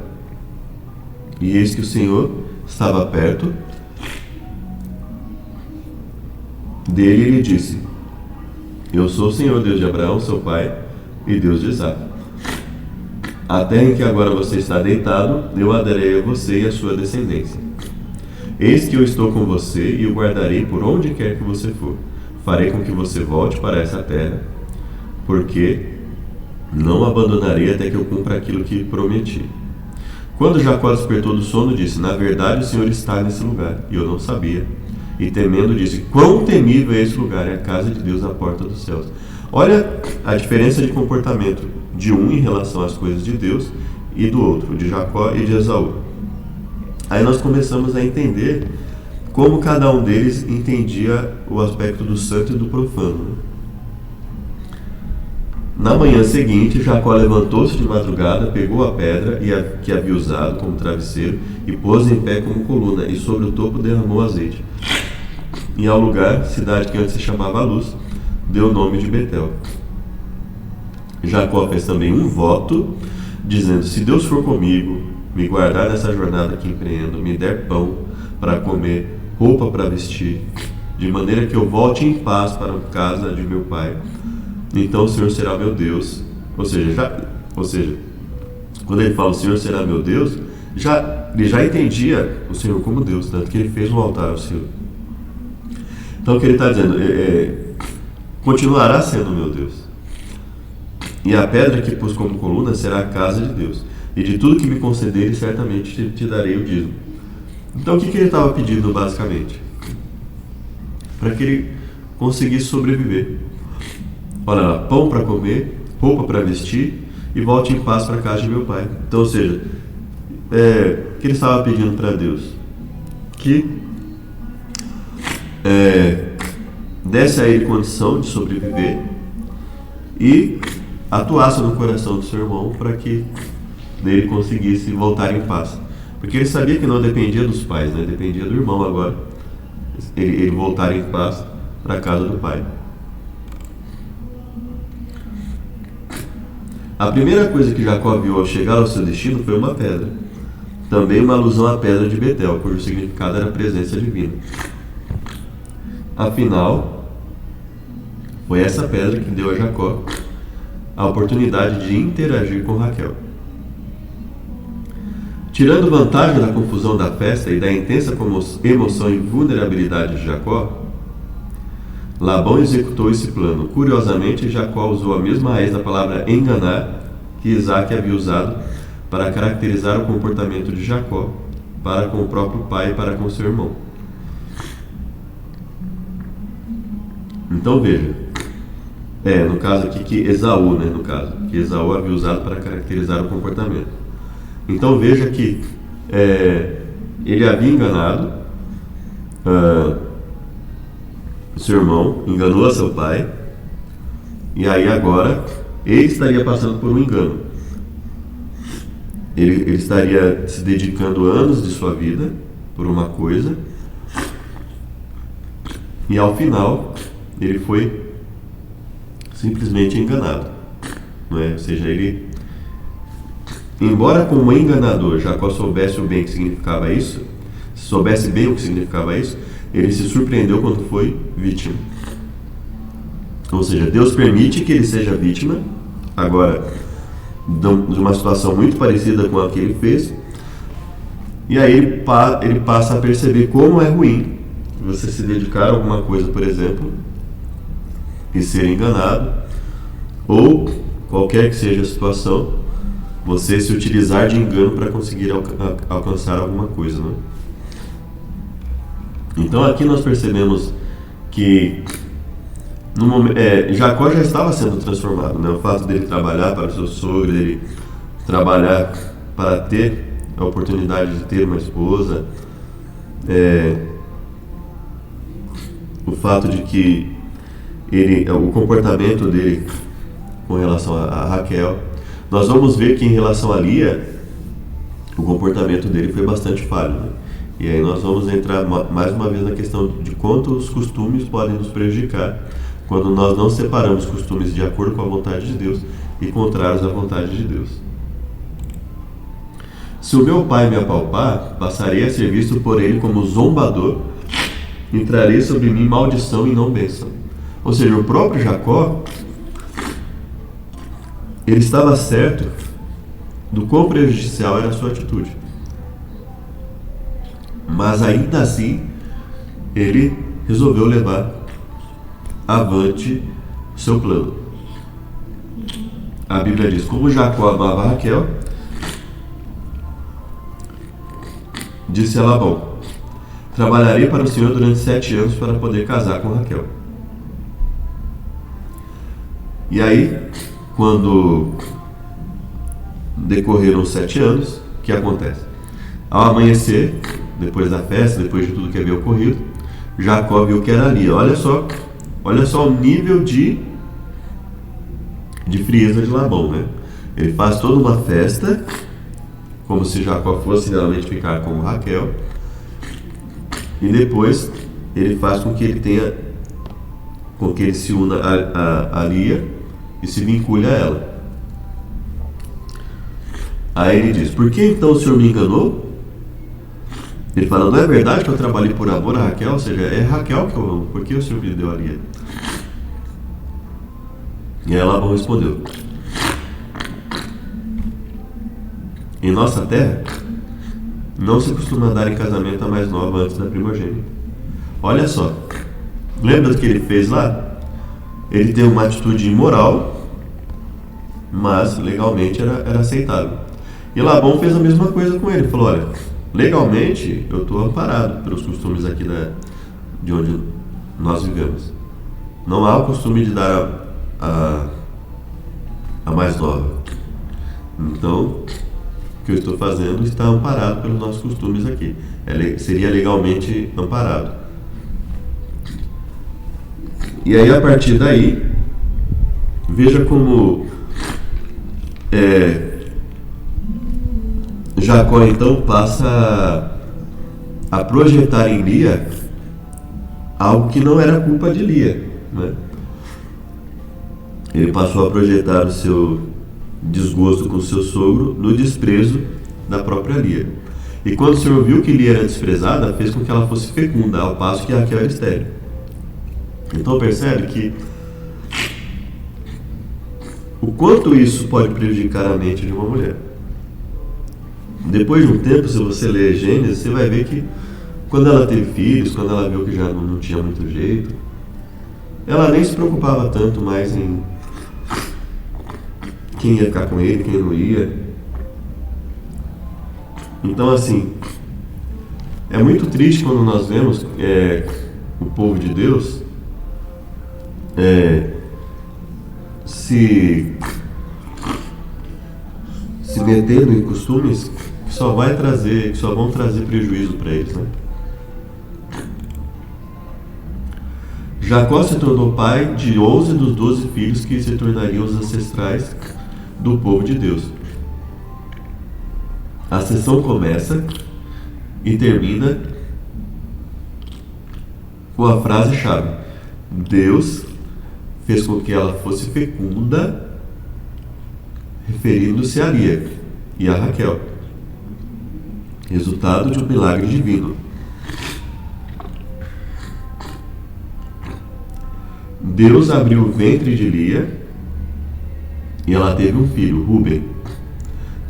E eis que o Senhor estava perto dele e lhe disse: eu sou o Senhor, Deus de Abraão, seu pai, e Deus de Isaque. A terra em que agora você está deitado, eu a darei a você e a sua descendência. Eis que eu estou com você e o guardarei por onde quer que você for. Farei com que você volte para essa terra, porque não abandonarei até que eu cumpra aquilo que prometi. Quando Jacó despertou do sono, disse: na verdade o Senhor está nesse lugar, e eu não sabia. E temendo disse: quão temível é esse lugar, é a casa de Deus, a porta dos céus. Olha a diferença de comportamento de um em relação às coisas de Deus e do outro, de Jacó e de Esaú. Aí nós começamos a entender como cada um deles entendia o aspecto do santo e do profano. Na manhã seguinte, Jacó levantou-se de madrugada, pegou a pedra que havia usado como travesseiro e pôs em pé como coluna, e sobre o topo derramou azeite. E ao lugar, cidade que antes se chamava Luz, deu o nome de Betel. Jacó fez também um voto, dizendo: se Deus for comigo, me guardar nessa jornada que empreendo, me der pão para comer, roupa para vestir, de maneira que eu volte em paz para a casa de meu pai, então o Senhor será meu Deus. Ou seja, quando ele fala o Senhor será meu Deus, ele já entendia o Senhor como Deus, tanto que ele fez um altar ao Senhor. Então o que ele está dizendo, continuará sendo meu Deus. E a pedra que pus como coluna será a casa de Deus. E de tudo que me concederes, certamente te darei o dízimo. Então o que ele estava pedindo basicamente? Para que ele conseguisse sobreviver. Olha lá, pão para comer, roupa para vestir e volte em paz para a casa de meu pai. Então, ou seja, o que ele estava pedindo para Deus? Que desse a ele condição de sobreviver e atuasse no coração do seu irmão para que ele conseguisse voltar em paz. Porque ele sabia que não dependia dos pais, né? Dependia do irmão agora, ele voltar em paz para a casa do pai. A primeira coisa que Jacó viu ao chegar ao seu destino foi uma pedra. Também uma alusão à pedra de Betel, cujo significado era a presença divina. Afinal, foi essa pedra que deu a Jacó a oportunidade de interagir com Raquel. Tirando vantagem da confusão da festa e da intensa emoção e vulnerabilidade de Jacó, Labão executou esse plano. Curiosamente, Jacó usou a mesma raiz da palavra enganar que Isaac havia usado para caracterizar o comportamento de Jacó para com o próprio pai e para com seu irmão. Então veja, no caso aqui que Esaú, né, que Esaú havia usado para caracterizar o comportamento. Então veja que ele havia enganado seu irmão, enganou a seu pai, e aí agora ele estaria passando por um engano. Ele estaria se dedicando anos de sua vida por uma coisa, e ao final ele foi simplesmente enganado, não é? Ou seja, ele, embora como enganador Jacó soubesse o bem que significava isso, soubesse bem o que significava isso, ele se surpreendeu quando foi vítima. Ou seja, Deus permite que ele seja vítima, agora, de uma situação muito parecida com a que ele fez, e aí ele passa a perceber como é ruim você se dedicar a alguma coisa, por exemplo, e ser enganado, ou qualquer que seja a situação, você se utilizar de engano para conseguir alcançar alguma coisa, né? Então aqui nós percebemos que no momento, Jacó já estava sendo transformado, né? O fato dele trabalhar para o seu sogro, dele trabalhar para ter a oportunidade de ter uma esposa, o fato de que o comportamento dele com relação a Raquel, nós vamos ver que em relação a Lia, o comportamento dele foi bastante falho, né? E aí nós vamos entrar mais uma vez na questão de quanto os costumes podem nos prejudicar quando nós não separamos costumes de acordo com a vontade de Deus e contrários à vontade de Deus. Se o meu pai me apalpar, passarei a ser visto por ele como zombador e trarei sobre mim maldição e não bênção. Ou seja, o próprio Jacó, ele estava certo do quão prejudicial era a sua atitude. Mas ainda assim, ele resolveu levar avante seu plano. A Bíblia diz: como Jacó amava Raquel, disse a Labão: trabalharei para o Senhor durante 7 anos para poder casar com Raquel. E aí, quando decorreram 7 anos, o que acontece? Ao amanhecer, depois da festa, depois de tudo que havia ocorrido, Jacó viu que era Lia. Olha só o nível de frieza de Labão, né? Ele faz toda uma festa, como se Jacó fosse realmente ficar com Raquel, e depois ele faz com que ele se una a Lia e se vincule a ela. Aí ele diz: por que então o Senhor me enganou? Ele fala: não é verdade que eu trabalhei por amor a Raquel? Ou seja, é Raquel que eu amo, por que o Senhor me deu a Lia? E aí Labão respondeu: em nossa terra não se costuma dar em casamento a mais nova antes da primogênita. Olha só, lembra do que ele fez lá? Ele teve uma atitude imoral, mas legalmente era aceitável. E Labão fez a mesma coisa com ele. Falou, olha, legalmente eu estou amparado pelos costumes aqui de onde nós vivemos. Não há o costume de dar a mais nova. Então, o que eu estou fazendo está amparado pelos nossos costumes aqui. Seria legalmente amparado. E aí, a partir daí, veja como Jacó então passa a projetar em Lia algo que não era culpa de Lia, né? Ele passou a projetar o seu desgosto com o seu sogro no desprezo da própria Lia. E quando o Senhor viu que Lia era desprezada, fez com que ela fosse fecunda, ao passo que Raquel era estéril. Então percebe que o quanto isso pode prejudicar a mente de uma mulher. Depois de um tempo, se você ler Gênesis, você vai ver que quando ela teve filhos, quando ela viu que já não tinha muito jeito, ela nem se preocupava tanto mais em quem ia ficar com ele, quem não ia. Então, assim, é muito triste quando nós vemos o povo de Deus se metendo em costumes que só vão trazer prejuízo para eles, né? Jacó se tornou pai de 11 dos 12 filhos que se tornariam os ancestrais do povo de Deus. A sessão começa e termina com a frase-chave: Deus fez com que ela fosse fecunda, referindo-se a Lia e a Raquel, resultado de um milagre divino. Deus abriu o ventre de Lia e ela teve um filho, Ruben,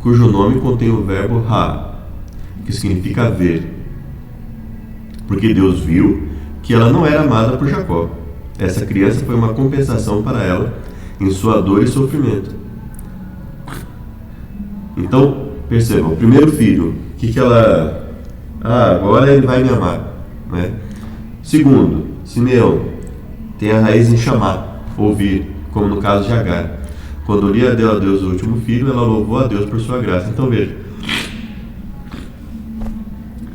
cujo nome contém o verbo Ra, que significa ver, porque Deus viu que ela não era amada por Jacó. Essa criança foi uma compensação para ela em sua dor e sofrimento. Então, percebam, o primeiro filho, o que ela... agora ele vai me amar, né? Segundo, Simeão, tem a raiz em chamar, ouvir, como no caso de Agar. Quando Lia deu a Deus o último filho, ela louvou a Deus por sua graça. Então veja,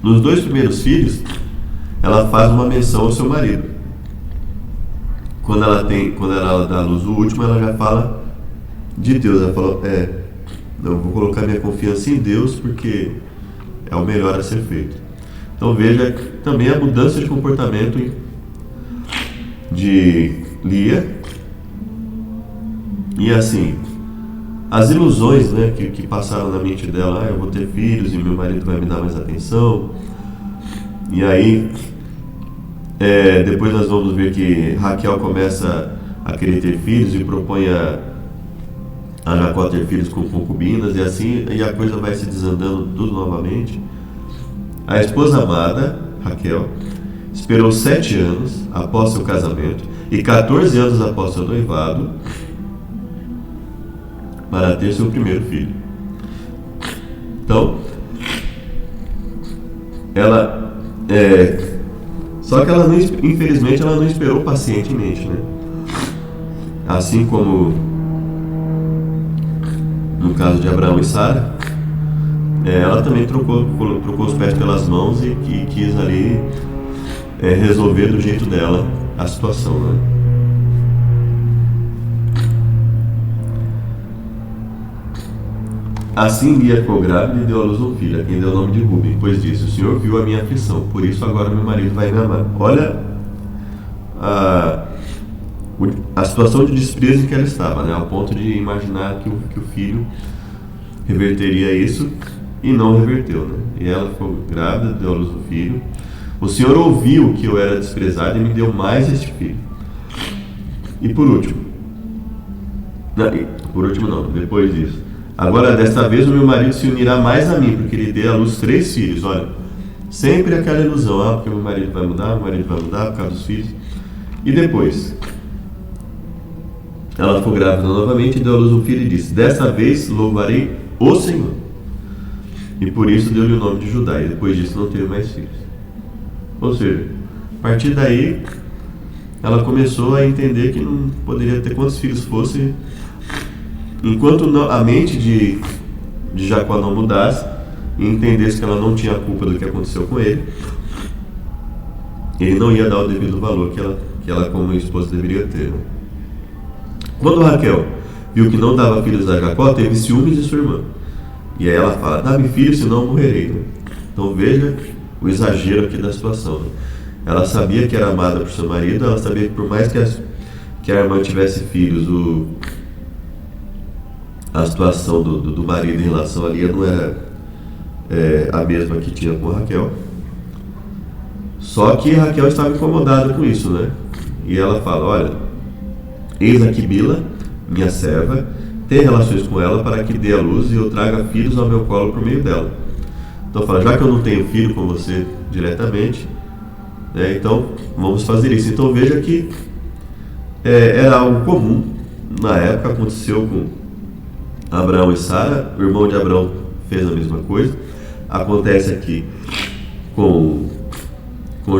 nos dois primeiros filhos, ela faz uma menção ao seu marido. Quando ela dá à luz o último, ela já fala de Deus. Ela fala, eu vou colocar minha confiança em Deus porque é o melhor a ser feito. Então veja também a mudança de comportamento de Lia. E assim, as ilusões, né, que passaram na mente dela: eu vou ter filhos e meu marido vai me dar mais atenção. E aí depois nós vamos ver que Raquel começa a querer ter filhos e propõe a Jacó ter filhos com concubinas, e assim a coisa vai se desandando tudo novamente. A esposa amada, Raquel, esperou 7 anos após seu casamento e 14 anos após seu noivado para ter seu primeiro filho. Então, ela só que ela não, infelizmente, ela não esperou pacientemente, né? Assim como no caso de Abraão e Sara, ela também trocou os pés pelas mãos e quis ali resolver do jeito dela a situação, né? Assim Lia ficou grávida e deu à luz um filho, a quem deu o nome de Ruben, pois disse: o Senhor viu a minha aflição, por isso agora meu marido vai me amar. Olha a situação de desprezo em que ela estava, né? Ao ponto de imaginar que o filho reverteria isso, e não reverteu, né? E ela ficou grávida, deu à luz um filho. O Senhor ouviu que eu era desprezada e me deu mais este filho. E por último, depois disso: agora desta vez o meu marido se unirá mais a mim, porque ele deu à luz 3 filhos. Olha, sempre aquela ilusão: porque meu marido vai mudar por causa dos filhos. E depois, ela ficou grávida novamente e deu à luz um filho e disse: desta vez louvarei o Senhor. E por isso deu-lhe o nome de Judá. E depois disso não teve mais filhos. Ou seja, a partir daí ela começou a entender que não poderia ter quantos filhos fosse, enquanto a mente de Jacó não mudasse e entendesse que ela não tinha culpa do que aconteceu com ele, ele não ia dar o devido valor que ela como esposa deveria ter, né? Quando Raquel viu que não dava filhos a Jacó, teve ciúmes de sua irmã. E aí ela fala: dá-me filhos, senão eu morrerei, né? Então veja o exagero aqui da situação, né? Ela sabia que era amada por seu marido, ela sabia que por mais que a irmã tivesse filhos, a situação do marido em relação a Lia não era a mesma que tinha com Raquel. Só que Raquel estava incomodada com isso, né? E ela fala: olha, eis aqui Bila, minha serva, tem relações com ela para que dê à luz e eu traga filhos ao meu colo por meio dela. Então fala: já que eu não tenho filho com você diretamente, né, então vamos fazer isso. Então veja que era algo comum na época, aconteceu com Abraão e Sara, o irmão de Abraão fez a mesma coisa. Acontece aqui com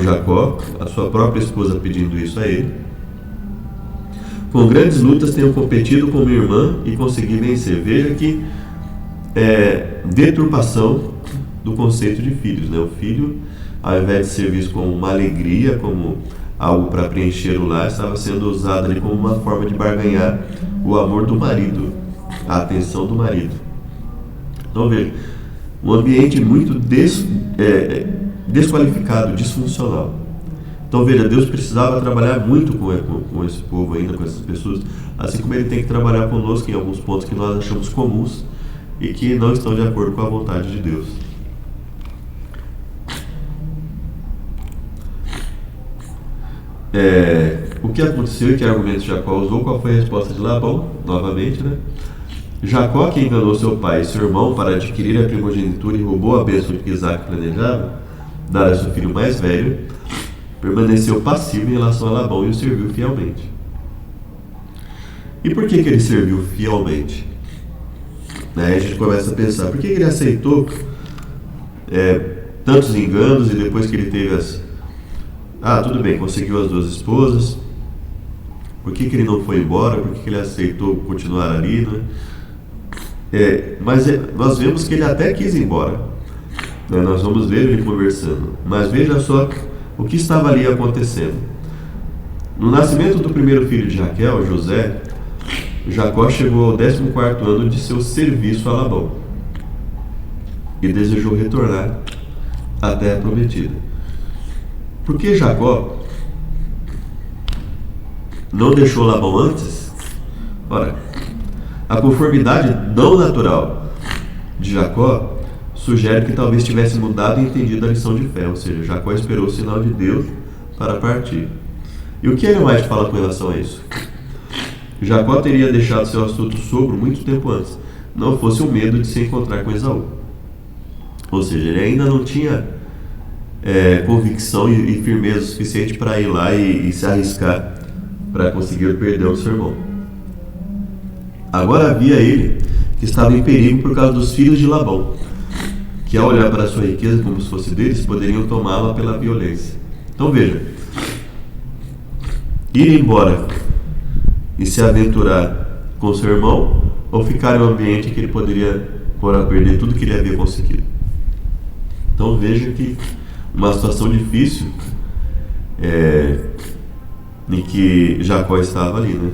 Jacó, a sua própria esposa pedindo isso a ele. Com grandes lutas tenho competido com minha irmã e consegui vencer. Veja que deturpação do conceito de filhos, né? O filho, ao invés de ser visto como uma alegria, como algo para preencher o lar, estava sendo usado ali como uma forma de barganhar o amor do marido, a atenção do marido. Então veja, um ambiente muito desqualificado, disfuncional. Então veja, Deus precisava trabalhar muito com esse povo ainda, com essas pessoas, assim como Ele tem que trabalhar conosco em alguns pontos que nós achamos comuns e que não estão de acordo com a vontade de Deus. O que aconteceu e que argumentos Jacó usou? Qual foi a resposta de Labão? Novamente, né? Jacó, que enganou seu pai e seu irmão para adquirir a primogenitura e roubou a bênção que Isaac planejava dar a seu filho mais velho, permaneceu passivo em relação a Labão e o serviu fielmente. E por que ele serviu fielmente? Aí a gente começa a pensar: por que ele aceitou tantos enganos e depois que ele teve tudo bem, conseguiu as 2 esposas, por que ele não foi embora? Por que ele aceitou continuar ali, né? Mas nós vemos que ele até quis ir embora, né? Nós vamos ver ele conversando, mas veja só o que estava ali acontecendo. No nascimento do primeiro filho de Raquel, José, Jacó chegou ao 14º ano de seu serviço a Labão e desejou retornar à terra prometida. Por que Jacó não deixou Labão antes? Ora, a conformidade não natural de Jacó sugere que talvez tivesse mudado e entendido a lição de fé, ou seja, Jacó esperou o sinal de Deus para partir. E o que Ellen White fala com relação a isso? Jacó teria deixado seu astuto sogro muito tempo antes, não fosse o medo de se encontrar com Esaú. Ou seja, ele ainda não tinha convicção e firmeza suficiente para ir lá e se arriscar para conseguir o perdão do seu irmão. Agora havia ele que estava em perigo por causa dos filhos de Labão, que ao olhar para a sua riqueza como se fosse deles, poderiam tomá-la pela violência. Então veja, ir embora e se aventurar com seu irmão, ou ficar em um ambiente em que ele poderia perder tudo que ele havia conseguido. Então veja que uma situação difícil em que Jacó estava ali, né?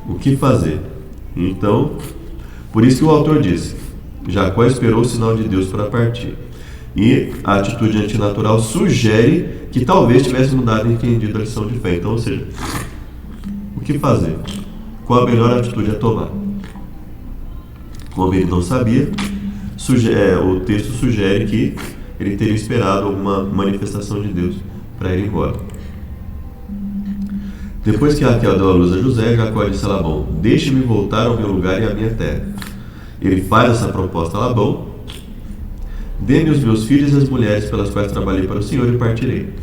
O que fazer? Então, por isso que o autor disse: Jacó esperou o sinal de Deus para partir. E a atitude antinatural sugere que talvez tivesse mudado e entendido a lição de fé. Então, ou seja, o que fazer? Qual a melhor atitude a tomar? Como ele não sabia, o texto sugere que ele teria esperado alguma manifestação de Deus para ir embora. Depois que Raquel deu à luz a José, Jacó disse a Labão: deixe-me voltar ao meu lugar e à minha terra. Ele faz essa proposta a Labão: dê-me os meus filhos e as mulheres pelas quais trabalhei para o Senhor e partirei.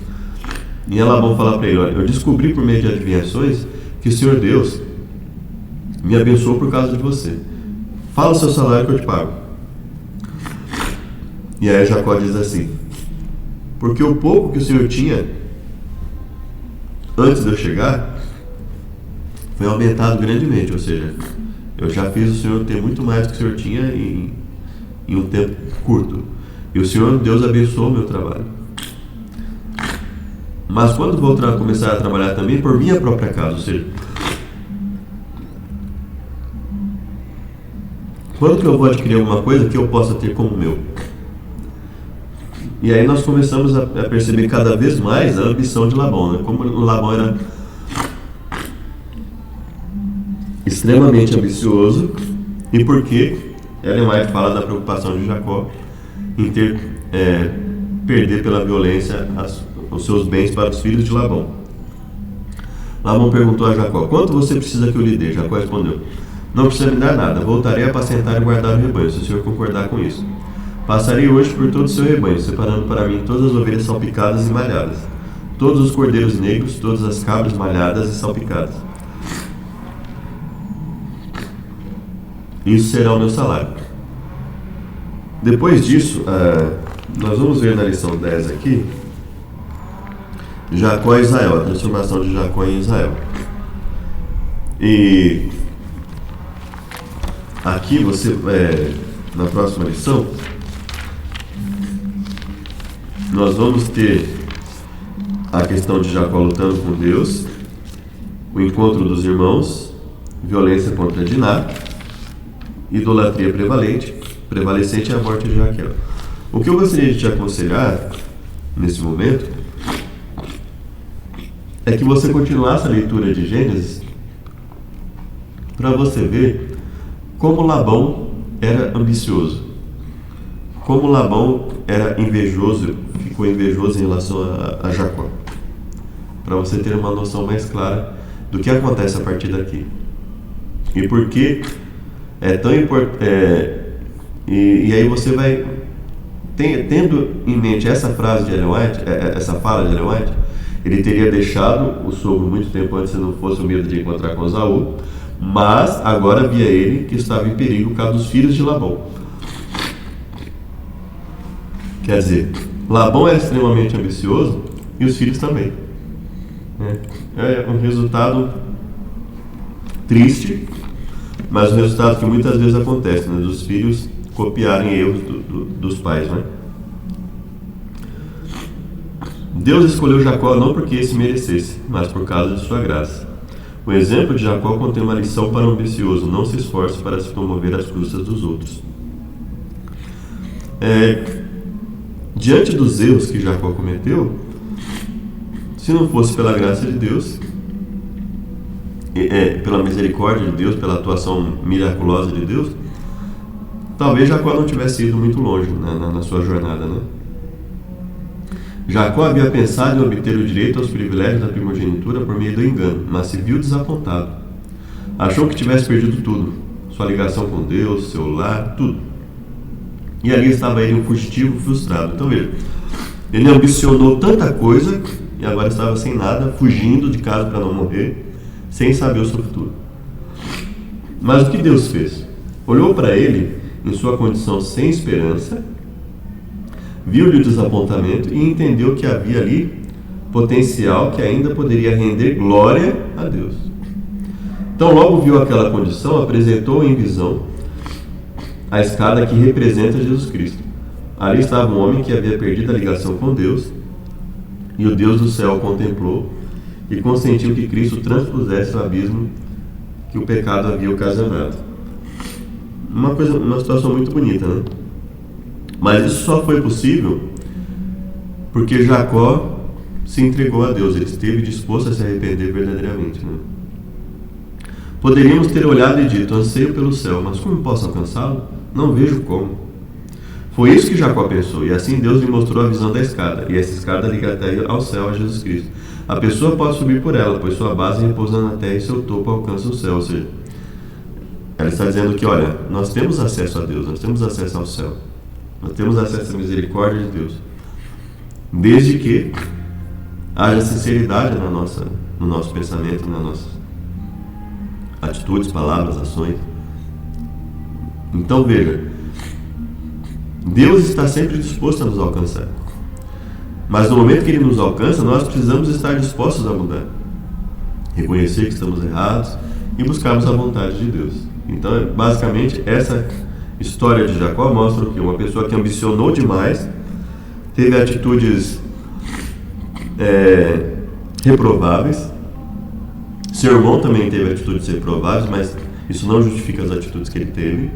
E Labão fala para ele: olha, eu descobri por meio de adivinhações que o Senhor Deus me abençoou por causa de você. Fala o seu salário que eu te pago. E aí Jacó diz assim: porque o pouco que o Senhor tinha antes de eu chegar foi aumentado grandemente, ou seja, eu já fiz o Senhor ter muito mais do que o Senhor tinha em um tempo curto. E o Senhor, Deus, abençoou o meu trabalho. Mas quando vou começar a trabalhar também por minha própria casa, ou seja, quando que eu vou adquirir alguma coisa que eu possa ter como meu? E aí nós começamos a perceber cada vez mais a ambição de Labão, né? Como Labão era extremamente ambicioso, e porque Ellen White fala da preocupação de Jacó em perder pela violência os seus bens para os filhos de Labão. Labão perguntou a Jacó: quanto você precisa que eu lhe dê? Jacó respondeu: não precisa me dar nada, voltarei a apacentar e guardar o rebanho, se o senhor concordar com isso. Passarei hoje por todo o seu rebanho, separando para mim todas as ovelhas salpicadas e malhadas, todos os cordeiros negros, todas as cabras malhadas e salpicadas. Isso será o meu salário. Depois disso, nós vamos ver na lição 10 aqui, Jacó e Israel, a transformação de Jacó em Israel. E aqui você, na próxima lição, nós vamos ter a questão de Jacó lutando com Deus, o encontro dos irmãos, violência contra Diná, idolatria prevalecente e a morte de Raquel. O que eu gostaria de te aconselhar nesse momento é que você continuasse a leitura de Gênesis para você ver como Labão era ambicioso, como Labão era invejoso, ficou invejoso em relação a Jacó, para você ter uma noção mais clara do que acontece a partir daqui e por que é tão importante. E aí você vai tendo em mente essa frase de Ellen White, essa fala de Ellen White. Ele teria deixado o sogro muito tempo antes, se não fosse o medo de encontrar com Esaú, mas agora via ele que estava em perigo por causa dos filhos de Labão. Quer dizer, Labão era extremamente ambicioso e os filhos também. É um resultado triste, mas um resultado que muitas vezes acontece, né? Dos filhos copiarem erros dos pais, né? Deus escolheu Jacó não porque esse merecesse, mas por causa de sua graça. O exemplo de Jacó contém uma lição para o ambicioso: não se esforce para se promover às custas dos outros. Diante dos erros que Jacó cometeu, se não fosse pela graça de Deus, pela misericórdia de Deus, pela atuação miraculosa de Deus, talvez Jacó não tivesse ido muito longe na sua jornada, né? Jacó havia pensado em obter o direito aos privilégios da primogenitura por meio do engano, mas se viu desapontado. Achou que tivesse perdido tudo: sua ligação com Deus, seu lar, tudo. E ali estava ele, um fugitivo frustrado. Então veja, ele ambicionou tanta coisa e agora estava sem nada, fugindo de casa para não morrer, sem saber o seu futuro. Mas o que Deus fez? Olhou para ele em sua condição sem esperança, viu-lhe o desapontamento e entendeu que havia ali potencial que ainda poderia render glória a Deus. Então logo viu aquela condição, apresentou em visão a escada que representa Jesus Cristo. Ali estava um homem que havia perdido a ligação com Deus, e o Deus do céu o contemplou e consentiu que Cristo transpusesse o abismo que o pecado havia ocasionado. Uma situação muito bonita, né? Mas isso só foi possível porque Jacó se entregou a Deus, ele esteve disposto a se arrepender verdadeiramente, né? Poderíamos ter olhado e dito: anseio pelo céu, mas como posso alcançá-lo? Não vejo como. Foi isso que Jacó pensou, e assim Deus lhe mostrou a visão da escada, e essa escada liga até ao céu, a Jesus Cristo. A pessoa pode subir por ela, pois sua base repousando na terra e seu topo alcança o céu. Ou seja, ela está dizendo que, olha, nós temos acesso a Deus, nós temos acesso ao céu, nós temos acesso à misericórdia de Deus, desde que haja sinceridade no nosso pensamento, na nossa atitudes, palavras, ações. Então veja, Deus está sempre disposto a nos alcançar. Mas no momento que Ele nos alcança, nós precisamos estar dispostos a mudar. Reconhecer que estamos errados e buscarmos a vontade de Deus. Então, basicamente, essa história de Jacó mostra que uma pessoa que ambicionou demais, teve atitudes reprováveis. Seu irmão também teve atitudes reprováveis, mas isso não justifica as atitudes que ele teve.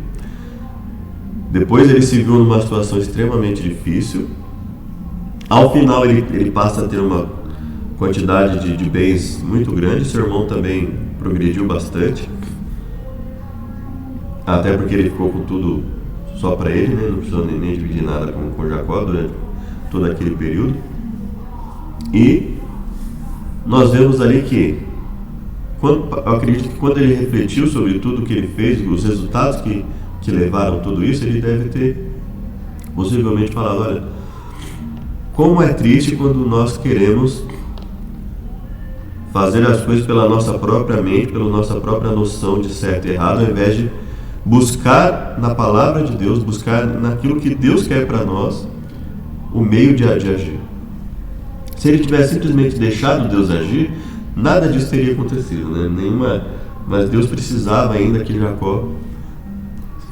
Depois ele se viu numa situação extremamente difícil. Ao final ele passa a ter uma quantidade de bens muito grande. Seu irmão também progrediu bastante, até porque ele ficou com tudo só para ele, né? Não precisou nem dividir nada com Jacó durante todo aquele período. E nós vemos ali que, eu acredito que quando ele refletiu sobre tudo que ele fez, os resultados que levaram tudo isso, ele deve ter possivelmente falado: olha, como é triste quando nós queremos fazer as coisas pela nossa própria mente, pela nossa própria noção de certo e errado, ao invés de buscar na palavra de Deus, buscar naquilo que Deus quer para nós, o meio de agir. Se ele tivesse simplesmente deixado Deus agir, nada disso teria acontecido, né? Mas Deus precisava ainda que Jacó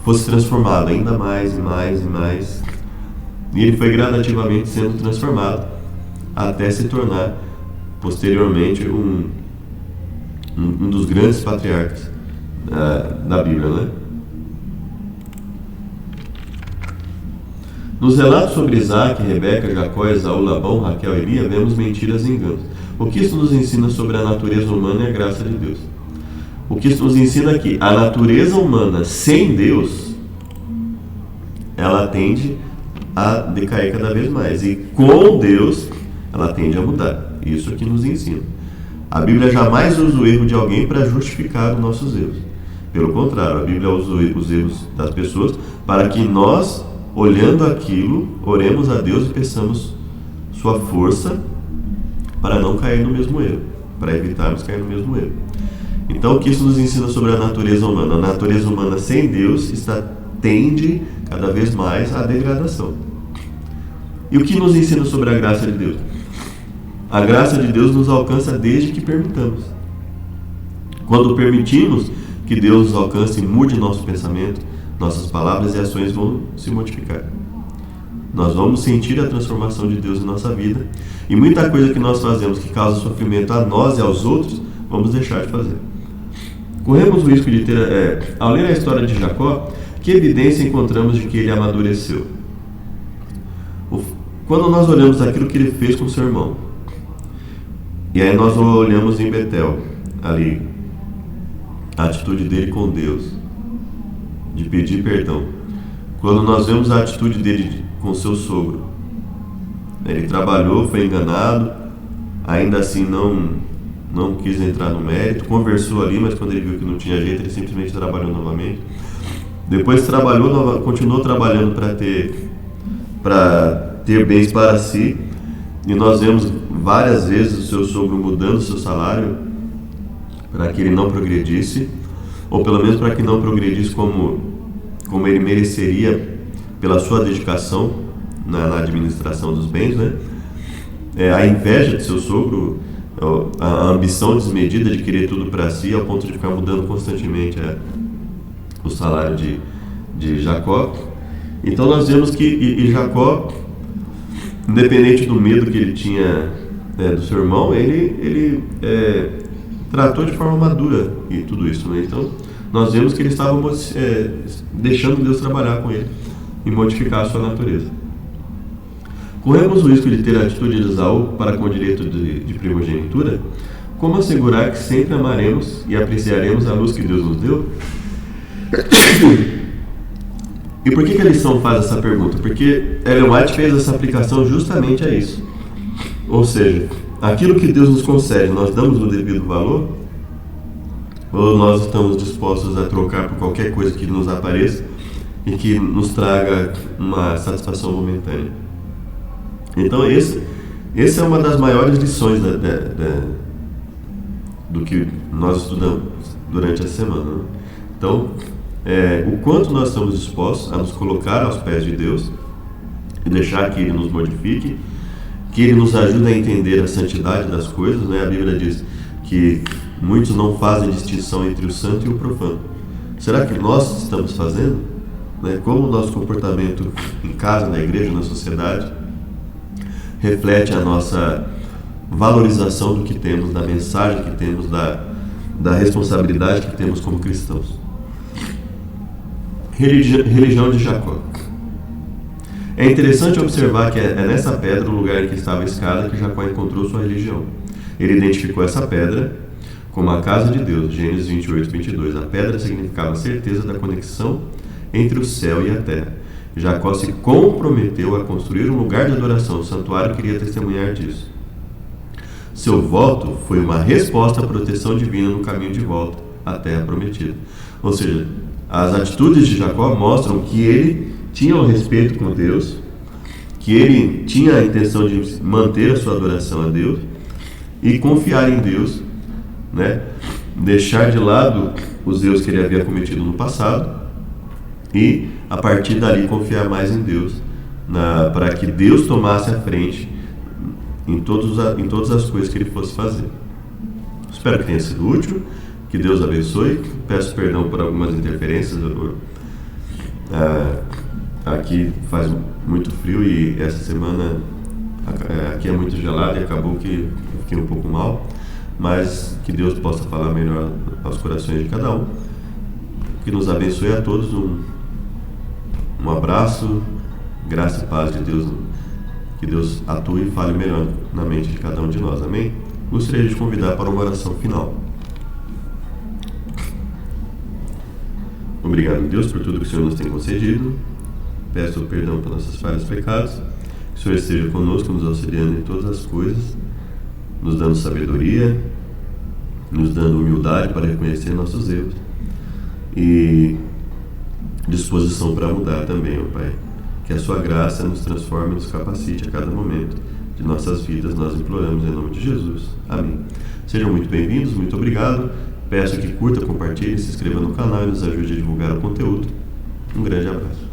fosse transformado ainda mais e mais e mais. E ele foi gradativamente sendo transformado até se tornar posteriormente um dos grandes patriarcas da Bíblia, né? Nos relatos sobre Isaac, Rebeca, Jacó, Esaú, Labão, Raquel e Lia, vemos mentiras e enganos. O que isso nos ensina sobre a natureza humana e a graça de Deus? O que isso nos ensina é que a natureza humana sem Deus, ela tende a decair cada vez mais. E com Deus, ela tende a mudar. Isso que nos ensina. A Bíblia jamais usa o erro de alguém para justificar os nossos erros. Pelo contrário, a Bíblia usa os erros das pessoas para que nós, olhando aquilo, oremos a Deus e peçamos sua força para não cair no mesmo erro, para evitarmos cair no mesmo erro. Então, o que isso nos ensina sobre a natureza humana? A natureza humana sem Deus tende cada vez mais à degradação. E o que nos ensina sobre a graça de Deus? A graça de Deus nos alcança desde que permitamos. Quando permitimos que Deus nos alcance e mude nosso pensamento, nossas palavras e ações vão se modificar. Nós vamos sentir a transformação de Deus em nossa vida, e muita coisa que nós fazemos que causa sofrimento a nós e aos outros, vamos deixar de fazer. Corremos o risco de ter, ao ler a história de Jacó, que evidência encontramos de que ele amadureceu? Quando nós olhamos aquilo que ele fez com seu irmão, e aí nós olhamos em Betel, ali, a atitude dele com Deus, de pedir perdão. Quando nós vemos a atitude dele com seu sogro, ele trabalhou, foi enganado, ainda assim não quis entrar no mérito, conversou ali, mas quando ele viu que não tinha jeito, ele simplesmente trabalhou novamente. Depois continuou trabalhando para ter bens para si, e nós vemos várias vezes o seu sogro mudando o seu salário para que ele não progredisse, ou pelo menos para que não progredisse como ele mereceria pela sua dedicação na administração dos bens, né? A inveja de seu sogro, a ambição desmedida de querer tudo para si, ao ponto de ficar mudando constantemente o salário de Jacó. Então nós vemos que Jacó, independente do medo que ele tinha do seu irmão, ele tratou de forma madura e tudo isso, né? Então nós vemos que ele estava deixando Deus trabalhar com ele e modificar a sua natureza. Corremos o risco de ter a atitude de Esaú para com o direito de primogenitura? Como assegurar que sempre amaremos e apreciaremos a luz que Deus nos deu? E por que a lição faz essa pergunta? Porque Ellen White fez essa aplicação justamente a isso. Ou seja, aquilo que Deus nos concede, nós damos o devido valor? Ou nós estamos dispostos a trocar por qualquer coisa que nos apareça e que nos traga uma satisfação momentânea? Então essa é uma das maiores lições do que nós estudamos durante a semana. Né? Então, o quanto nós estamos dispostos a nos colocar aos pés de Deus e deixar que Ele nos modifique, que Ele nos ajude a entender a santidade das coisas, né? A Bíblia diz que muitos não fazem distinção entre o santo e o profano. Será que nós estamos fazendo? Né? Como o nosso comportamento em casa, na igreja, na sociedade, reflete a nossa valorização do que temos, da mensagem que temos, da responsabilidade que temos como cristãos. Religião de Jacó. É interessante observar que é nessa pedra, o lugar em que estava a escada, que Jacó encontrou sua religião. Ele identificou essa pedra como a casa de Deus, Gênesis 28, 22. A pedra significava a certeza da conexão entre o céu e a terra. Jacó se comprometeu a construir um lugar de adoração, o santuário queria testemunhar disso. Seu voto foi uma resposta à proteção divina no caminho de volta à terra prometida. Ou seja, as atitudes de Jacó mostram que ele tinha um respeito com Deus, que ele tinha a intenção de manter a sua adoração a Deus e confiar em Deus, né? Deixar de lado os erros que ele havia cometido no passado e, a partir dali, confiar mais em Deus, para que Deus tomasse a frente em todas as coisas que ele fosse fazer. Espero que tenha sido útil, que Deus abençoe. Peço perdão por algumas interferências. Aqui faz muito frio e essa semana aqui é muito gelado e acabou que eu fiquei um pouco mal, mas que Deus possa falar melhor aos corações de cada um, que nos abençoe a todos. Um abraço, graça e paz de Deus, que Deus atue e fale melhor na mente de cada um de nós, amém? Gostaria de te convidar para uma oração final. Obrigado, Deus, por tudo que o Senhor nos tem concedido. Peço perdão por nossas falhas e pecados. Que o Senhor esteja conosco, nos auxiliando em todas as coisas, nos dando sabedoria, nos dando humildade para reconhecer nossos erros e disposição para mudar também, ó Pai. Que a sua graça nos transforme e nos capacite a cada momento de nossas vidas. Nós imploramos em nome de Jesus. Amém. Sejam muito bem-vindos, muito obrigado. Peço que curta, compartilhe, se inscreva no canal e nos ajude a divulgar o conteúdo. Um grande abraço.